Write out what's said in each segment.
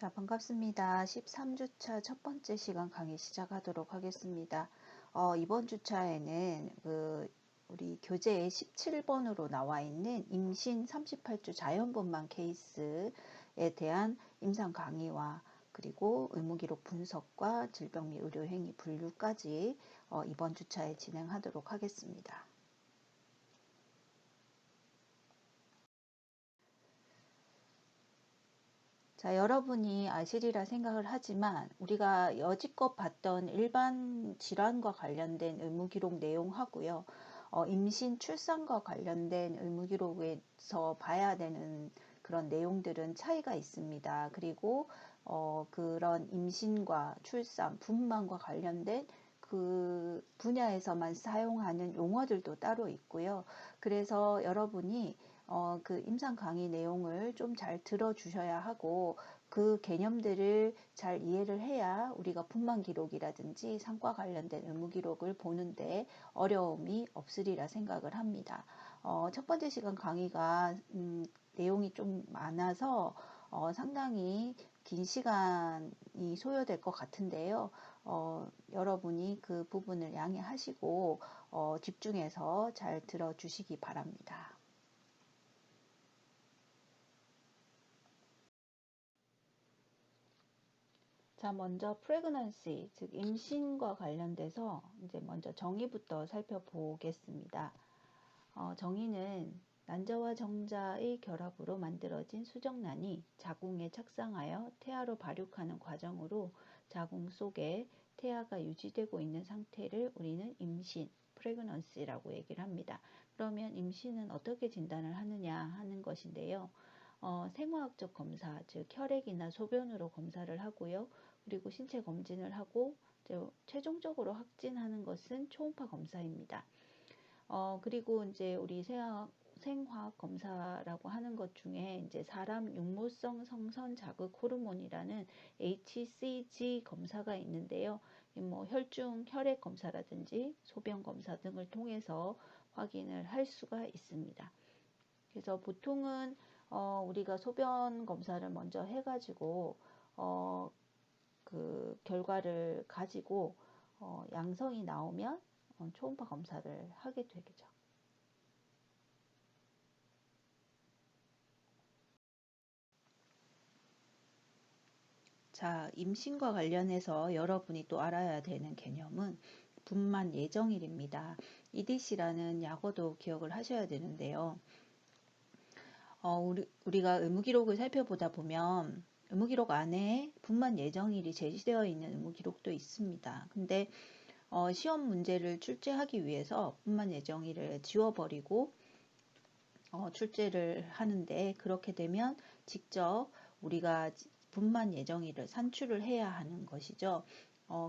자, 반갑습니다. 13주차 첫 번째 시간 강의 시작하도록 하겠습니다. 이번 주차에는 우리 교재에 17번으로 나와 있는 임신 38주 자연분만 케이스에 대한 임상 강의와 그리고 의무기록 분석과 질병 및 의료행위 분류까지 이번 주차에 진행하도록 하겠습니다. 자, 여러분이 아시리라 생각을 하지만 우리가 여지껏 봤던 일반 질환과 관련된 의무기록 내용하고요. 임신 출산과 관련된 의무기록에서 봐야 되는 그런 내용들은 차이가 있습니다. 그리고 그런 임신과 출산, 분만과 관련된 그 분야에서만 사용하는 용어들도 따로 있고요. 그래서 여러분이 그 임상 강의 내용을 좀 잘 들어주셔야 하고 그 개념들을 잘 이해를 해야 우리가 분만 기록이라든지 상과 관련된 의무 기록을 보는데 어려움이 없으리라 생각을 합니다. 첫 번째 시간 강의가 내용이 좀 많아서 상당히 긴 시간이 소요될 것 같은데요. 여러분이 그 부분을 양해하시고 집중해서 잘 들어주시기 바랍니다. 자, 먼저 pregnancy, 즉 임신과 관련돼서 이제 먼저 정의부터 살펴보겠습니다. 정의는 난자와 정자의 결합으로 만들어진 수정란이 자궁에 착상하여 태아로 발육하는 과정으로 자궁 속에 태아가 유지되고 있는 상태를 우리는 임신, pregnancy라고 얘기를 합니다. 그러면 임신은 어떻게 진단을 하느냐 하는 것인데요. 생화학적 검사, 즉 혈액이나 소변으로 검사를 하고요. 그리고 신체 검진을 하고 최종적으로 확진하는 것은 초음파 검사입니다. 그리고 이제 우리 생화학 검사라고 하는 것 중에 이제 사람 육모성 성선 자극 호르몬이라는 HCG 검사가 있는데요. 뭐 혈중 혈액 검사라든지 소변 검사 등을 통해서 확인을 할 수가 있습니다. 그래서 보통은 우리가 소변 검사를 먼저 해가지고 그 결과를 가지고 양성이 나오면 초음파 검사를 하게 되겠죠. 자, 임신과 관련해서 여러분이 또 알아야 되는 개념은 분만 예정일입니다. EDC라는 약어도 기억을 하셔야 되는데요. 우리가 의무기록을 살펴보다 보면 의무기록 안에 분만 예정일이 제시되어 있는 의무기록도 있습니다. 근데 시험 문제를 출제하기 위해서 분만 예정일을 지워버리고 출제를 하는데, 그렇게 되면 직접 우리가 분만 예정일을 산출을 해야 하는 것이죠.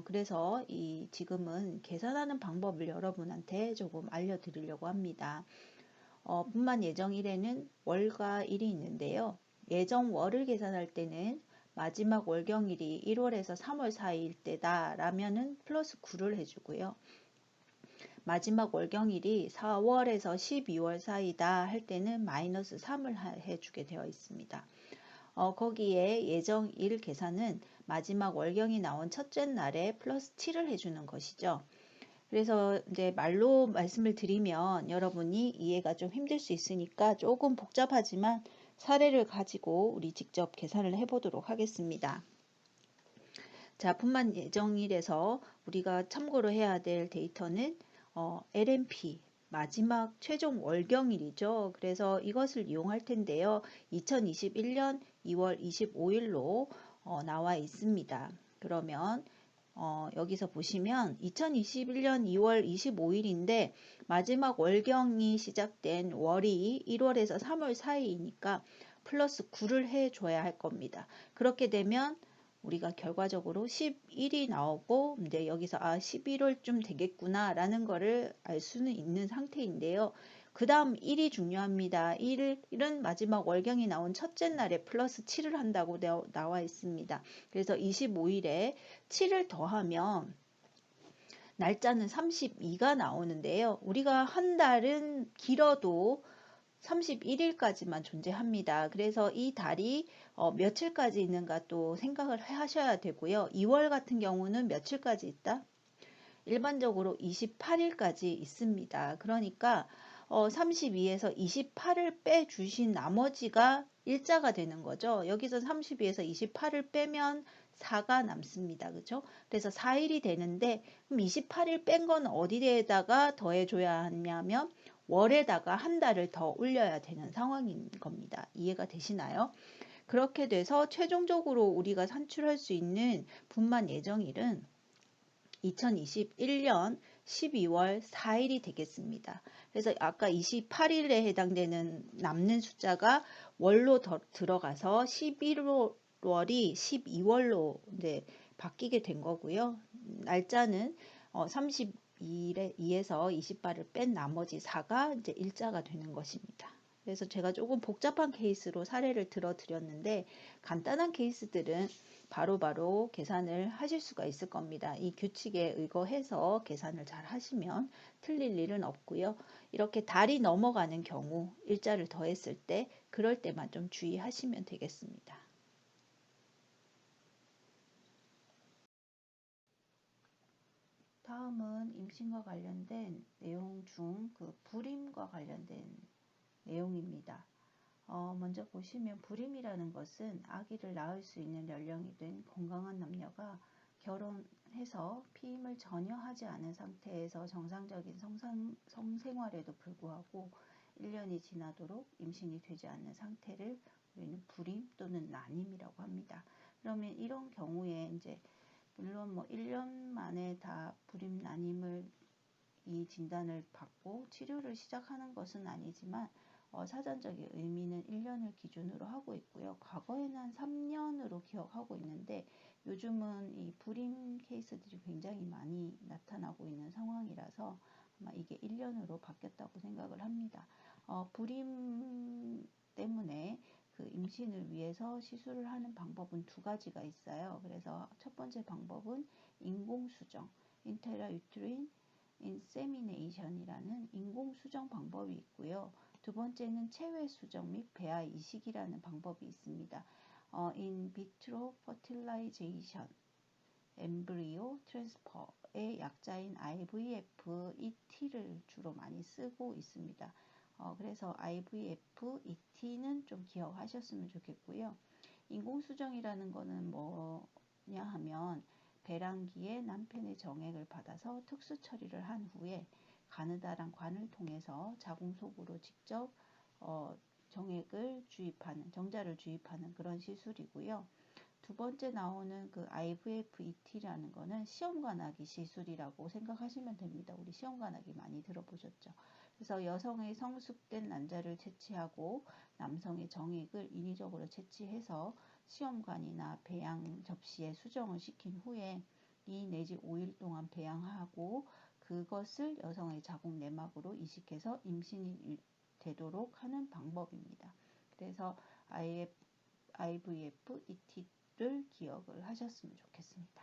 그래서 지금은 계산하는 방법을 여러분한테 조금 알려드리려고 합니다. 분만 예정일에는 월과 일이 있는데요. 예정월을 계산할 때는 마지막 월경일이 1월에서 3월 사이일 때다 라면은 플러스 9를 해주고요. 마지막 월경일이 4월에서 12월 사이다 할 때는 마이너스 3을 해주게 되어 있습니다. 거기에 예정일 계산은 마지막 월경이 나온 첫째 날에 플러스 7을 해주는 것이죠. 그래서 이제 말로 말씀을 드리면 여러분이 이해가 좀 힘들 수 있으니까 조금 복잡하지만 사례를 가지고 우리 직접 계산을 해보도록 하겠습니다. 자, 분만 예정일에서 우리가 참고로 해야 될 데이터는 LMP, 마지막 최종 월경일이죠. 그래서 이것을 이용할 텐데요. 2021년 2월 25일로 나와 있습니다. 그러면 여기서 보시면 2021년 2월 25일인데 마지막 월경이 시작된 월이 1월에서 3월 사이이니까 플러스 9를 해줘야 할 겁니다. 그렇게 되면 우리가 결과적으로 11이 나오고 이제 여기서 11월쯤 되겠구나 라는 거를 알 수는 있는 상태인데요. 그 다음 1이 중요합니다. 1은 마지막 월경이 나온 첫째 날에 플러스 7을 한다고 나와 있습니다. 그래서 25일에 7을 더하면 날짜는 32가 나오는데요. 우리가 한 달은 길어도 31일까지만 존재합니다. 그래서 이 달이 며칠까지 있는가 또 생각을 하셔야 되고요. 2월 같은 경우는 며칠까지 있다? 일반적으로 28일까지 있습니다. 그러니까 32에서 28을 빼주신 나머지가 일자가 되는 거죠. 여기서 32에서 28을 빼면 4가 남습니다. 그렇죠? 그래서 4일이 되는데 그럼 28일 뺀 건 어디에다가 더해줘야 하냐면 월에다가 한 달을 더 올려야 되는 상황인 겁니다. 이해가 되시나요? 그렇게 돼서 최종적으로 우리가 산출할 수 있는 분만 예정일은 2021년 12월 4일이 되겠습니다. 그래서 아까 28일에 해당되는 남는 숫자가 월로 들어가서 11월이 12월로 이제 바뀌게 된 거고요. 날짜는 32에서 28을 뺀 나머지 4가 이제 일자가 되는 것입니다. 그래서 제가 조금 복잡한 케이스로 사례를 들어 드렸는데 간단한 케이스들은 바로바로 계산을 하실 수가 있을 겁니다. 이 규칙에 의거해서 계산을 잘 하시면 틀릴 일은 없고요. 이렇게 달이 넘어가는 경우 일자를 더했을 때 그럴 때만 좀 주의하시면 되겠습니다. 다음은 임신과 관련된 내용 중 그 불임과 관련된 내용입니다. 먼저 보시면 불임이라는 것은 아기를 낳을 수 있는 연령이 된 건강한 남녀가 결혼해서 피임을 전혀 하지 않은 상태에서 정상적인 성생활에도 불구하고 1년이 지나도록 임신이 되지 않는 상태를 우리는 불임 또는 난임이라고 합니다. 그러면 이런 경우에 이제 물론 뭐 1년 만에 다 불임 난임을 이 진단을 받고 치료를 시작하는 것은 아니지만 사전적인 의미는 1년을 기준으로 하고 있고요. 과거에는 한 3년으로 기억하고 있는데 요즘은 이 불임 케이스들이 굉장히 많이 나타나고 있는 상황이라서 아마 이게 1년으로 바뀌었다고 생각을 합니다. 불임 때문에 그 임신을 위해서 시술을 하는 방법은 두 가지가 있어요. 그래서 첫 번째 방법은 인공수정, 인트라유트린 인세미네이션이라는 인공수정 방법이 있고요. 두 번째는 체외 수정 및 배아 이식이라는 방법이 있습니다. in vitro fertilization, 엠브리오 트랜스퍼의 약자인 IVF, ET를 주로 많이 쓰고 있습니다. 그래서 IVF, ET는 좀 기억하셨으면 좋겠고요. 인공수정이라는 거는 뭐냐 하면 배란기에 남편의 정액을 받아서 특수 처리를 한 후에 가느다란 관을 통해서 자궁 속으로 직접 정액을 주입하는, 정자를 주입하는 그런 시술이고요. 두 번째 나오는 그 IVF ET라는 거는 시험관하기 시술이라고 생각하시면 됩니다. 우리 시험관하기 많이 들어보셨죠? 그래서 여성의 성숙된 난자를 채취하고 남성의 정액을 인위적으로 채취해서 시험관이나 배양 접시에 수정을 시킨 후에 2 내지 5일 동안 배양하고 그것을 여성의 자궁 내막으로 이식해서 임신이 되도록 하는 방법입니다. 그래서 IVF, ET를 기억을 하셨으면 좋겠습니다.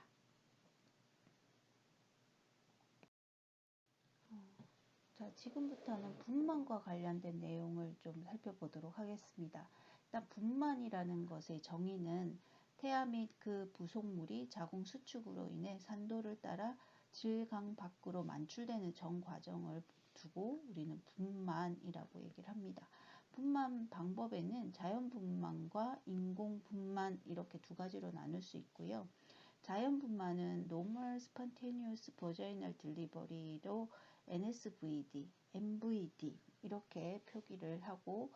자, 지금부터는 분만과 관련된 내용을 좀 살펴보도록 하겠습니다. 일단 분만이라는 것의 정의는 태아 및 그 부속물이 자궁 수축으로 인해 산도를 따라 질강 밖으로 만출되는 전 과정을 두고 우리는 분만이라고 얘기를 합니다. 분만 방법에는 자연 분만과 인공 분만 이렇게 두 가지로 나눌 수 있고요. 자연 분만은 Normal Spontaneous Vaginal Delivery로 NSVD, MVD 이렇게 표기를 하고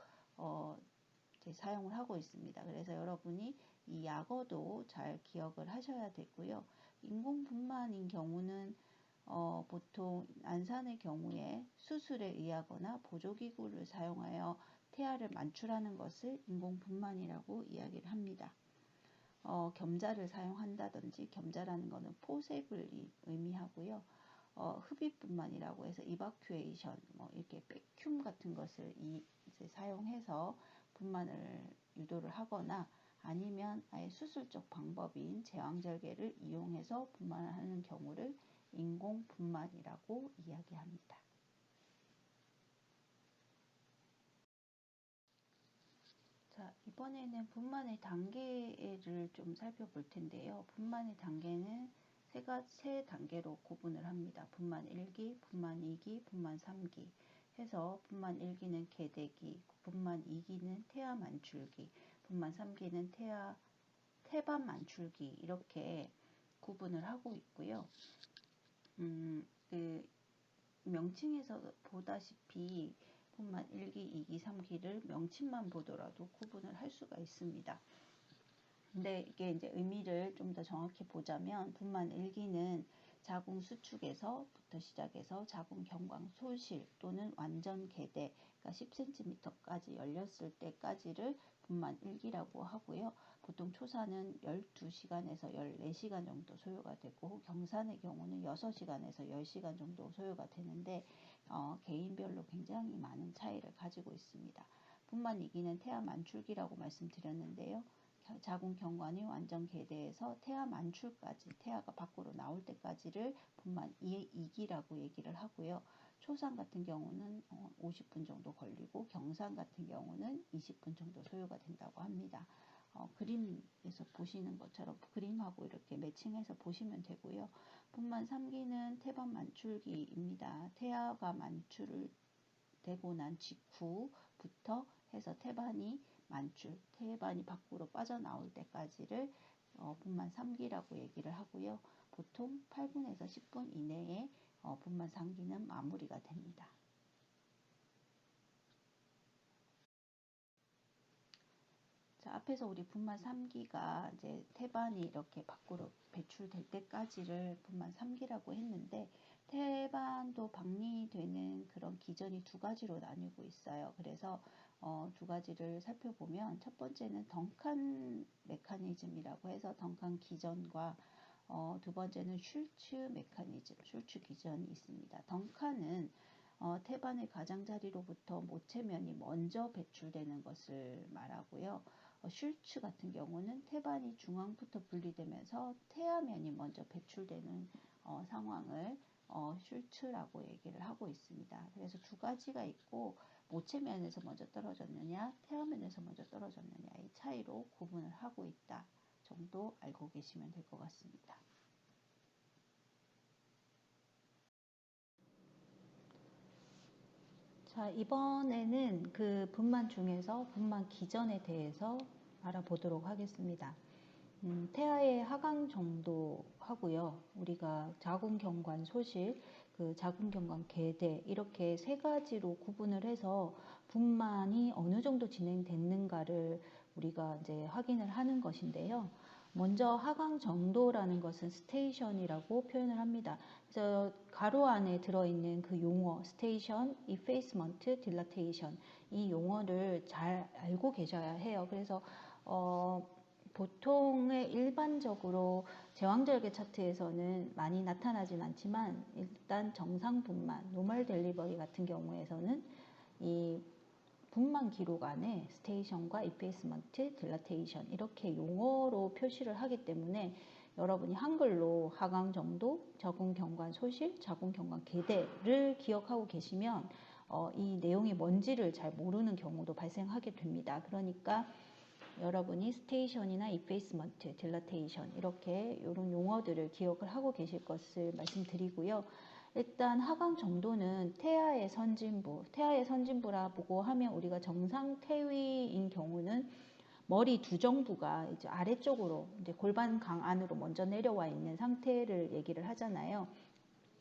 사용을 하고 있습니다. 그래서 여러분이 이 약어도 잘 기억을 하셔야 되고요. 인공 분만인 경우는 보통 난산의 경우에 수술에 의하거나 보조기구를 사용하여 태아를 만출하는 것을 인공 분만이라고 이야기를 합니다. 겸자를 사용한다든지, 겸자라는 것은 포셉을 의미하고요. 흡입분만이라고 해서 이바큐에이션, 이렇게 백큐ම් 같은 것을 이제 사용해서 분만을 유도를 하거나 아니면 아예 수술적 방법인 제왕절개를 이용해서 분만을 하는 경우를 인공분만이라고 이야기합니다. 이번에는 분만의 단계를 좀 살펴볼 텐데요. 분만의 단계는 세 단계로 구분을 합니다. 분만 1기, 분만 2기, 분만 3기 해서 분만 1기는 개대기, 분만 2기는 태아 만출기, 분만 3기는 태반 만출기 이렇게 구분을 하고 있고요. 그 명칭에서 보다시피 분만 1기, 2기, 3기를 명칭만 보더라도 구분을 할 수가 있습니다. 근데 이게 이제 의미를 좀 더 정확히 보자면 분만 1기는 자궁 수축에서부터 시작해서 자궁 경관 소실 또는 완전 개대, 그러니까 10cm까지 열렸을 때까지를 분만 1기라고 하고요. 보통 초산은 12시간에서 14시간 정도 소요가 되고 경산의 경우는 6시간에서 10시간 정도 소요가 되는데 개인별로 굉장히 많은 차이를 가지고 있습니다. 분만 2기는 태아 만출기라고 말씀드렸는데요. 자궁 경관이 완전 개대해서 태아 만출까지, 태아가 밖으로 나올 때까지를 분만 2기라고 얘기를 하고요. 초산 같은 경우는 50분 정도 걸리고 경산 같은 경우는 20분 정도 소요가 된다고 합니다. 그림에서 보시는 것처럼 그림하고 이렇게 매칭해서 보시면 되고요. 분만 3기는 태반 만출기입니다. 태아가 만출을 되고 난 직후부터 해서 태반이 밖으로 빠져나올 때까지를 분만 3기라고 얘기를 하고요. 보통 8분에서 10분 이내에 분만 3기는 마무리가 됩니다. 자, 앞에서 우리 분만 3기가 이제 태반이 이렇게 밖으로 배출될 때까지를 분만 3기라고 했는데 태반도 박리되는 그런 기전이 두 가지로 나뉘고 있어요. 그래서 두 가지를 살펴보면 첫 번째는 덩칸 메커니즘이라고 해서 덩칸 기전과 두 번째는 슐츠 메커니즘, 슐츠 기전이 있습니다. 덩칸은 태반의 가장자리로부터 모체면이 먼저 배출되는 것을 말하고요. 슐츠 같은 경우는 태반이 중앙부터 분리되면서 태아면이 먼저 배출되는 상황을 슐츠라고 얘기를 하고 있습니다. 그래서 두 가지가 있고 모체면에서 먼저 떨어졌느냐 태아면에서 먼저 떨어졌느냐의 차이로 구분을 하고 있다 정도 알고 계시면 될 것 같습니다. 자, 이번에는 그 분만 중에서 분만 기전에 대해서 알아보도록 하겠습니다. 태아의 하강 정도 하고요. 우리가 자궁경관 소실, 그 자궁경관 개대 이렇게 세 가지로 구분을 해서 분만이 어느 정도 진행됐는가를 우리가 이제 확인을 하는 것인데요. 먼저 하강 정도라는 것은 스테이션이라고 표현을 합니다. 그래서 가로 안에 들어있는 그 용어 스테이션, 이페이스먼트, 딜라테이션 이 용어를 잘 알고 계셔야 해요. 그래서 보통의 일반적으로 제왕절개 차트에서는 많이 나타나진 않지만 일단 정상 분만, 노멀 델리버리 같은 경우에서는 이 분만 기록 안에 스테이션과 이페이스먼트, 딜라테이션 이렇게 용어로 표시를 하기 때문에 여러분이 한글로 하강 정도, 자궁경관 소실, 자궁경관 개대를 기억하고 계시면 이 내용이 뭔지를 잘 모르는 경우도 발생하게 됩니다. 그러니까 여러분이 스테이션이나 이페이스먼트, 딜라테이션 이렇게 이런 용어들을 기억을 하고 계실 것을 말씀드리고요. 일단 하강 정도는 태아의 선진부라 보고 하면 우리가 정상 태위인 경우는 머리 두 정부가 이제 아래쪽으로 이제 골반강 안으로 먼저 내려와 있는 상태를 얘기를 하잖아요.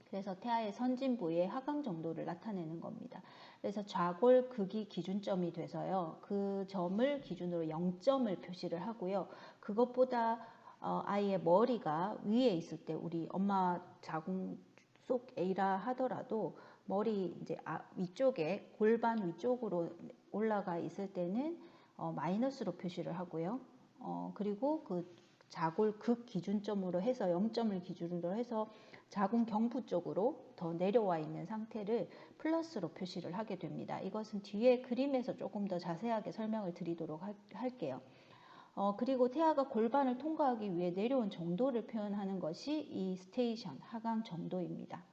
그래서 태아의 선진부의 하강 정도를 나타내는 겁니다. 그래서 좌골 극이 기준점이 돼서요. 그 점을 기준으로 0점을 표시를 하고요. 그것보다 아이의 머리가 위에 있을 때 우리 엄마 자궁 속 A라 하더라도 머리 이제 위쪽에 골반 위쪽으로 올라가 있을 때는 마이너스로 표시를 하고요. 그리고 그 자골 극 기준점으로 해서 0점을 기준으로 해서 자궁 경부 쪽으로 더 내려와 있는 상태를 플러스로 표시를 하게 됩니다. 이것은 뒤에 그림에서 조금 더 자세하게 설명을 드리도록 할게요. 그리고 태아가 골반을 통과하기 위해 내려온 정도를 표현하는 것이 이 스테이션, 하강 정도입니다.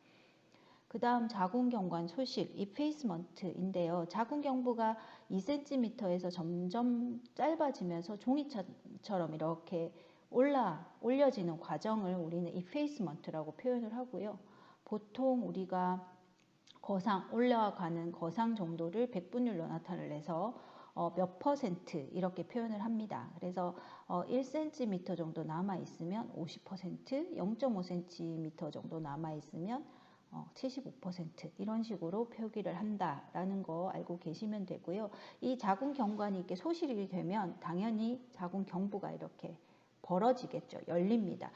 그 다음 자궁경관 소실, 이페이스먼트인데요. 자궁경부가 2cm에서 점점 짧아지면서 종이처럼 이렇게 올려지는 과정을 우리는 이페이스먼트라고 표현을 하고요. 보통 우리가 올라가는 거상 정도를 백분율로 나타를 내서 몇 퍼센트 이렇게 표현을 합니다. 그래서 1cm 정도 남아 있으면 50%, 0.5cm 정도 남아 있으면 75% 이런 식으로 표기를 한다라는 거 알고 계시면 되고요. 이 자궁경관이 이렇게 소실이 되면 당연히 자궁경부가 이렇게 벌어지겠죠. 열립니다.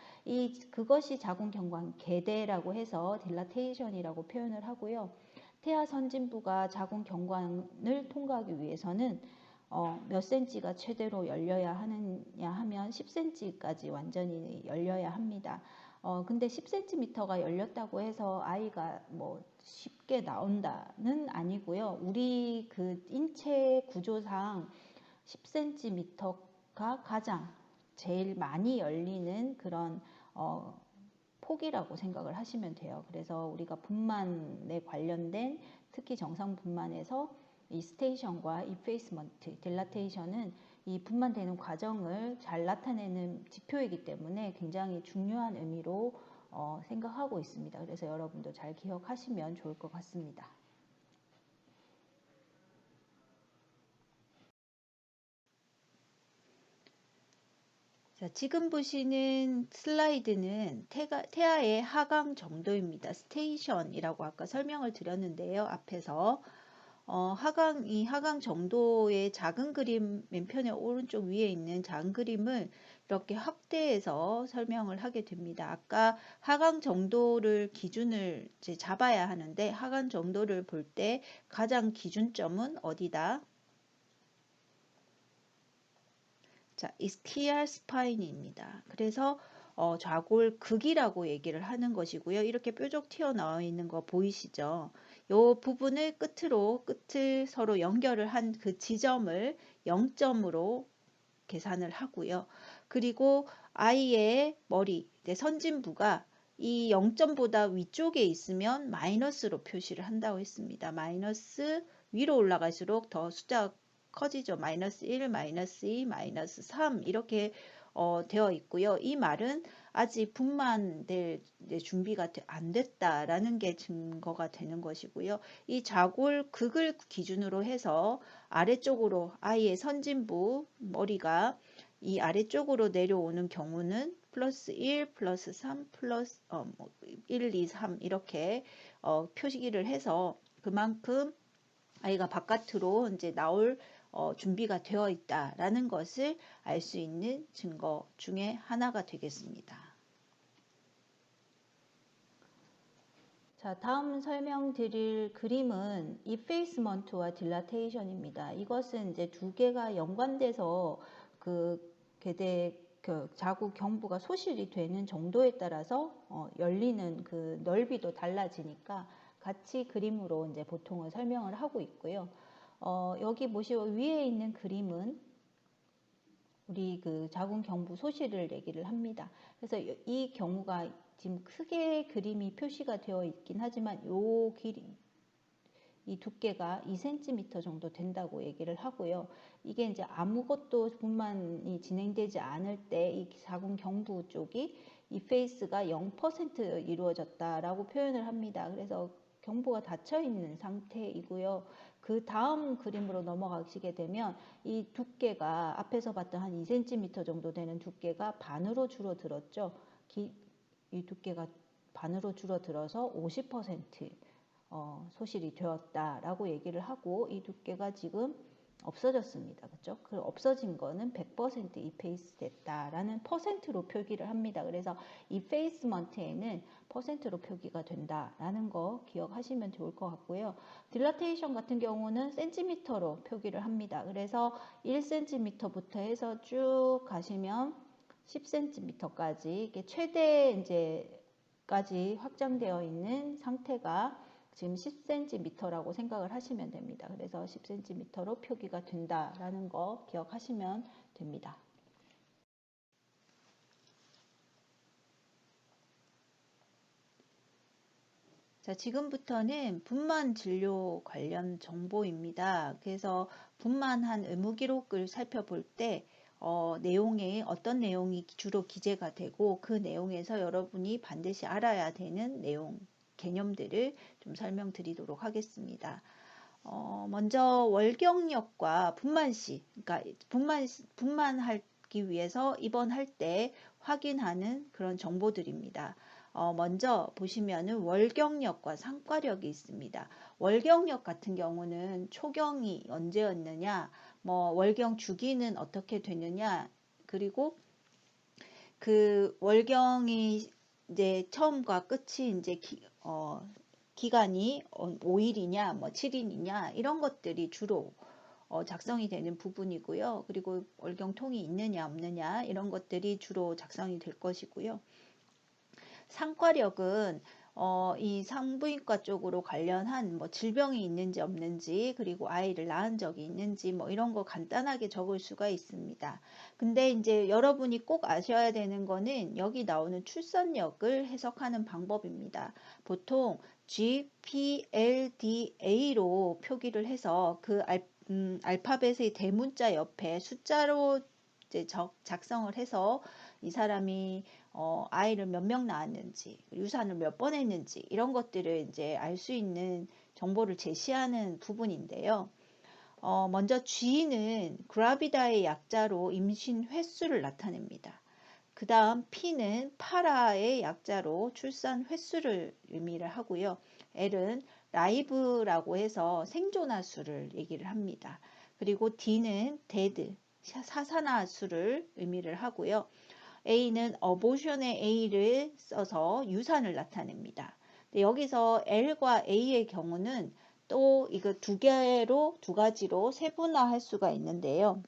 그것이 자궁경관 개대라고 해서 딜라테이션이라고 표현을 하고요. 태아 선진부가 자궁경관을 통과하기 위해서는 몇 cm가 최대로 열려야 하느냐 하면 10cm까지 완전히 열려야 합니다. 근데 10cm가 열렸다고 해서 아이가 뭐 쉽게 나온다는 아니고요. 우리 그 인체 구조상 10cm가 가장 제일 많이 열리는 그런 폭이라고 생각을 하시면 돼요. 그래서 우리가 분만에 관련된 특히 정상 분만에서 이 스테이션과 이페이스먼트, 딜라테이션은 이 분만되는 과정을 잘 나타내는 지표이기 때문에 굉장히 중요한 의미로 생각하고 있습니다. 그래서 여러분도 잘 기억하시면 좋을 것 같습니다. 자, 지금 보시는 슬라이드는 태아의 하강 정도입니다. 스테이션이라고 아까 설명을 드렸는데요. 앞에서 이 하강 정도의 작은 그림 맨편의 오른쪽 위에 있는 작은 그림을 이렇게 확대해서 설명을 하게 됩니다. 아까 하강 정도를 기준을 이제 잡아야 하는데 하강 정도를 볼 때 가장 기준점은 어디다? 자, 이스키알 스파인입니다. 그래서 좌골극이라고 얘기를 하는 것이고요. 이렇게 뾰족 튀어나와 있는 거 보이시죠? 이 부분을 끝을 서로 연결을 한 그 지점을 0점으로 계산을 하고요. 그리고 아이의 머리, 선진부가 이 0점보다 위쪽에 있으면 마이너스로 표시를 한다고 했습니다. 마이너스 위로 올라갈수록 더 숫자가 커지죠. 마이너스 1, 마이너스 2, 마이너스 3 이렇게 되어 있고요. 이 말은 아직 분만될 준비가 안 됐다라는 게 증거가 되는 것이고요. 이 좌골극을 기준으로 해서 아래쪽으로 아이의 선진부 머리가 이 아래쪽으로 내려오는 경우는 플러스 1, 플러스 3, 플러스 1, 2, 3 이렇게 표시기를 해서 그만큼 아이가 바깥으로 이제 나올 준비가 되어 있다라는 것을 알 수 있는 증거 중에 하나가 되겠습니다. 자, 다음 설명드릴 그림은 이페이스먼트와 딜라테이션입니다. 이것은 이제 두 개가 연관돼서 그 자궁 경부가 소실이 되는 정도에 따라서 열리는 그 넓이도 달라지니까 같이 그림으로 이제 보통은 설명을 하고 있고요. 여기 보시고 위에 있는 그림은 우리 그 자궁 경부 소실을 얘기를 합니다. 그래서 이 경우가 지금 크게 그림이 표시가 되어 있긴 하지만 이 두께가 2cm 정도 된다고 얘기를 하고요. 이게 이제 아무것도 분만이 진행되지 않을 때 이 자궁 경부 쪽이 이 페이스가 0% 이루어졌다라고 표현을 합니다. 그래서 경부가 닫혀 있는 상태이고요. 그 다음 그림으로 넘어가시게 되면 이 두께가 앞에서 봤던 한 2cm 정도 되는 두께가 반으로 줄어들었죠. 이 두께가 반으로 줄어들어서 50% 소실이 되었다라고 얘기를 하고 이 두께가 지금 없어졌습니다. 그렇죠? 그 없어진 거는 100% 이페이스 됐다라는 퍼센트로 표기를 합니다. 그래서 이페이스먼트에는 퍼센트로 표기가 된다라는 거 기억하시면 좋을 것 같고요. 딜라테이션 같은 경우는 센티미터로 표기를 합니다. 그래서 1cm부터 해서 쭉 가시면 10cm까지 최대 이제까지 확장되어 있는 상태가 지금 10cm라고 생각을 하시면 됩니다. 그래서 10cm로 표기가 된다라는 거 기억하시면 됩니다. 자, 지금부터는 분만 진료 관련 정보입니다. 그래서 분만한 의무 기록을 살펴볼 때 내용에 어떤 내용이 주로 기재가 되고 그 내용에서 여러분이 반드시 알아야 되는 내용, 개념들을 좀 설명드리도록 하겠습니다. 먼저 월경력과 분만시, 그러니까 분만하기 위해서 입원할 때 확인하는 그런 정보들입니다. 먼저 보시면은 월경력과 상과력이 있습니다. 월경력 같은 경우는 초경이 언제였느냐, 뭐 월경 주기는 어떻게 되느냐, 그리고 그 월경이 이제 처음과 끝이 이제 기간이 5일이냐, 뭐 7일이냐 이런 것들이 주로 작성이 되는 부분이고요. 그리고 월경통이 있느냐 없느냐 이런 것들이 주로 작성이 될 것이고요. 상과력은 이 산부인과 쪽으로 관련한 뭐 질병이 있는지 없는지, 그리고 아이를 낳은 적이 있는지 뭐 이런 거 간단하게 적을 수가 있습니다. 근데 이제 여러분이 꼭 아셔야 되는 거는 여기 나오는 출산력을 해석하는 방법입니다. 보통 GPLDA로 표기를 해서 그 알파벳의 대문자 옆에 숫자로 이제 작성을 해서 이 사람이 아이를 몇 명 낳았는지, 유산을 몇 번 했는지 이런 것들을 이제 알 수 있는 정보를 제시하는 부분인데요. 먼저 G는 그라비다의 약자로 임신 횟수를 나타냅니다. 그 다음 P는 파라의 약자로 출산 횟수를 의미를 하고요. L은 라이브라고 해서 생존화 수를 얘기를 합니다. 그리고 D는 데드, 사산화 수를 의미를 하고요. A는 어보션의 A를 써서 유산을 나타냅니다. 여기서 L과 A의 경우는 또 이거 두 가지로 세분화할 수가 있는데요.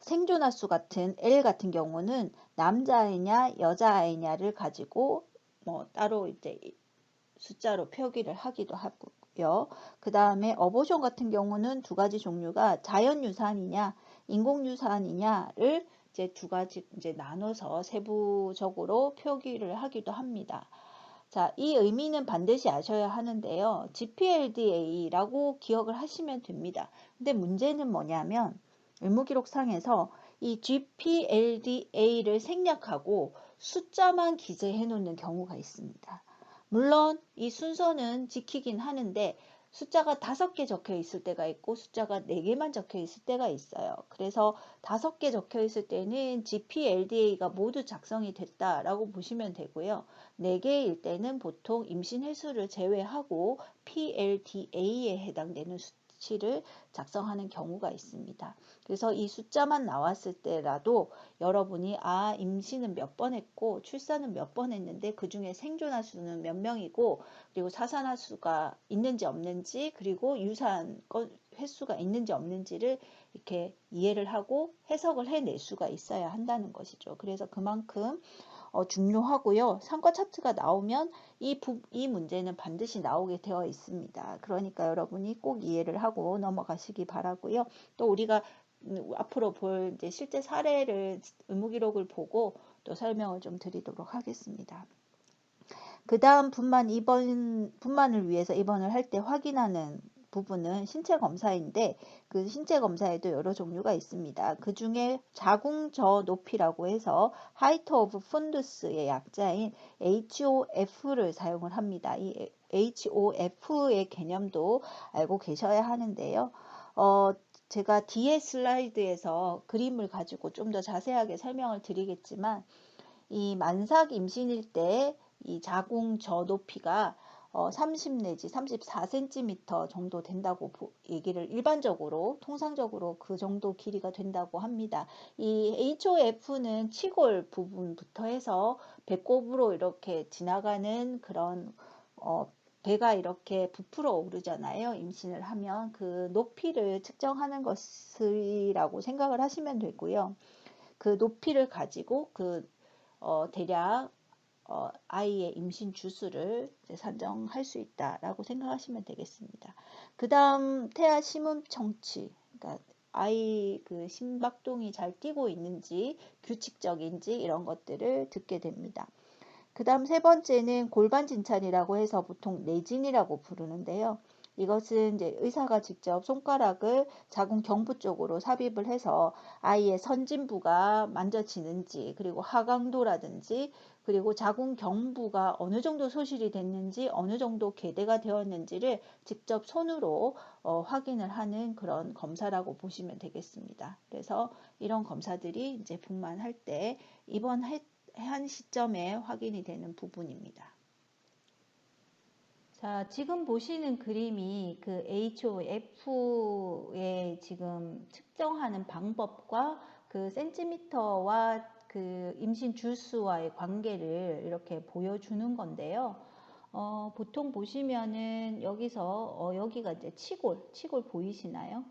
생존화 수 같은 L 같은 경우는 남자아이냐 여자아이냐를 가지고 뭐 따로 이제 숫자로 표기를 하기도 하고요. 그 다음에 어보션 같은 경우는 두 가지 종류가 자연유산이냐 인공유산이냐를 이제 두 가지 이제 나눠서 세부적으로 표기를 하기도 합니다. 자, 이 의미는 반드시 아셔야 하는데요. GPLDA라고 기억을 하시면 됩니다. 근데 문제는 뭐냐면 의무기록상에서 이 GPLDA를 생략하고 숫자만 기재해 놓는 경우가 있습니다. 물론 이 순서는 지키긴 하는데 숫자가 5개 적혀 있을 때가 있고 숫자가 4개만 적혀 있을 때가 있어요. 그래서 5개 적혀 있을 때는 GPLDA가 모두 작성이 됐다라고 보시면 되고요. 4개일 때는 보통 임신 횟수를 제외하고 PLDA에 해당되는 수치를 작성하는 경우가 있습니다. 그래서 이 숫자만 나왔을 때라도 여러분이 임신은 몇 번 했고 출산은 몇 번 했는데 그 중에 생존화 수는 몇 명이고 그리고 사산화 수가 있는지 없는지 그리고 유산 횟수가 있는지 없는지를 이렇게 이해를 하고 해석을 해낼 수가 있어야 한다는 것이죠. 그래서 그만큼 중요하고요. 상과 차트가 나오면 이 문제는 반드시 나오게 되어 있습니다. 그러니까 여러분이 꼭 이해를 하고 넘어가시기 바라고요. 또 우리가 앞으로 볼 이제 실제 사례를 의무기록을 보고 또 설명을 좀 드리도록 하겠습니다. 그 다음 분만을 위해서 입원을 할 때 확인하는 부분은 신체 검사인데 그 신체 검사에도 여러 종류가 있습니다. 그 중에 자궁저 높이라고 해서 Height of Fundus의 약자인 HOF를 사용을 합니다. 이 HOF의 개념도 알고 계셔야 하는데요. 제가 뒤에 슬라이드에서 그림을 가지고 좀 더 자세하게 설명을 드리겠지만 이 만삭 임신일 때 이 자궁 저 높이가 30 내지 34cm 정도 된다고 얘기를 일반적으로 통상적으로 그 정도 길이가 된다고 합니다. 이 HOF는 치골 부분부터 해서 배꼽으로 이렇게 지나가는 그런 배가 이렇게 부풀어 오르잖아요. 임신을 하면 그 높이를 측정하는 것이라고 생각을 하시면 되고요. 그 높이를 가지고 대략 아이의 임신 주수를 산정할 수 있다라고 생각하시면 되겠습니다. 그 다음 태아 심음 청취, 그러니까 아이 그 심박동이 잘 뛰고 있는지 규칙적인지 이런 것들을 듣게 됩니다. 그 다음 세 번째는 골반 진찰이라고 해서 보통 내진이라고 부르는데요. 이것은 이제 의사가 직접 손가락을 자궁 경부 쪽으로 삽입을 해서 아이의 선진부가 만져지는지, 그리고 하강도라든지, 그리고 자궁 경부가 어느 정도 소실이 됐는지, 어느 정도 개대가 되었는지를 직접 손으로 확인을 하는 그런 검사라고 보시면 되겠습니다. 그래서 이런 검사들이 이제 분만할 때 입원한 시점에 확인이 되는 부분입니다. 자, 지금 보시는 그림이 그 HOF의 지금 측정하는 방법과 그 센티미터와 그 임신 주수와의 관계를 이렇게 보여주는 건데요. 보통 보시면은 여기서 여기가 이제 치골 보이시나요?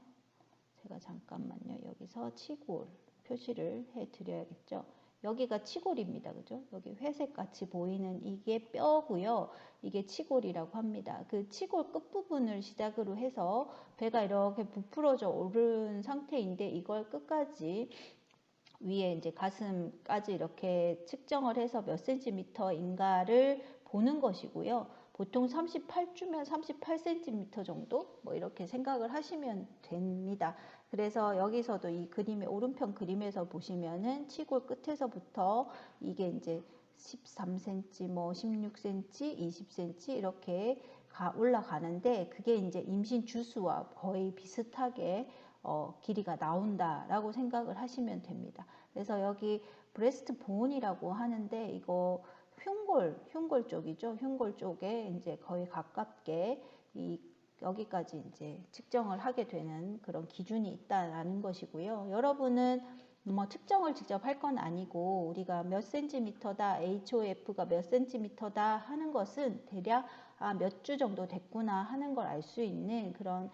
제가 잠깐만요. 여기서 치골 표시를 해 드려야겠죠. 여기가 치골입니다. 그죠? 여기 회색 같이 보이는 이게 뼈고요. 이게 치골이라고 합니다. 그 치골 끝부분을 시작으로 해서 배가 이렇게 부풀어져 오른 상태인데 이걸 끝까지 위에 이제 가슴까지 이렇게 측정을 해서 몇 센티미터인가를 보는 것이고요. 보통 38주면 38cm 정도 뭐 이렇게 생각을 하시면 됩니다. 그래서 여기서도 이 그림의 오른편 그림에서 보시면은 치골 끝에서부터 이게 이제 13cm, 뭐 16cm, 20cm 이렇게 올라가는데 그게 이제 임신 주수와 거의 비슷하게 길이가 나온다라고 생각을 하시면 됩니다. 그래서 여기 브레스트 본이라고 하는데 이거 흉골 쪽이죠. 흉골 쪽에 이제 거의 가깝게 여기까지 이제 측정을 하게 되는 그런 기준이 있다라는 것이고요. 여러분은 뭐 측정을 직접 할 건 아니고 우리가 몇 센티미터다, HOF가 몇 센티미터다 하는 것은 대략 몇 주 정도 됐구나 하는 걸 알 수 있는 그런.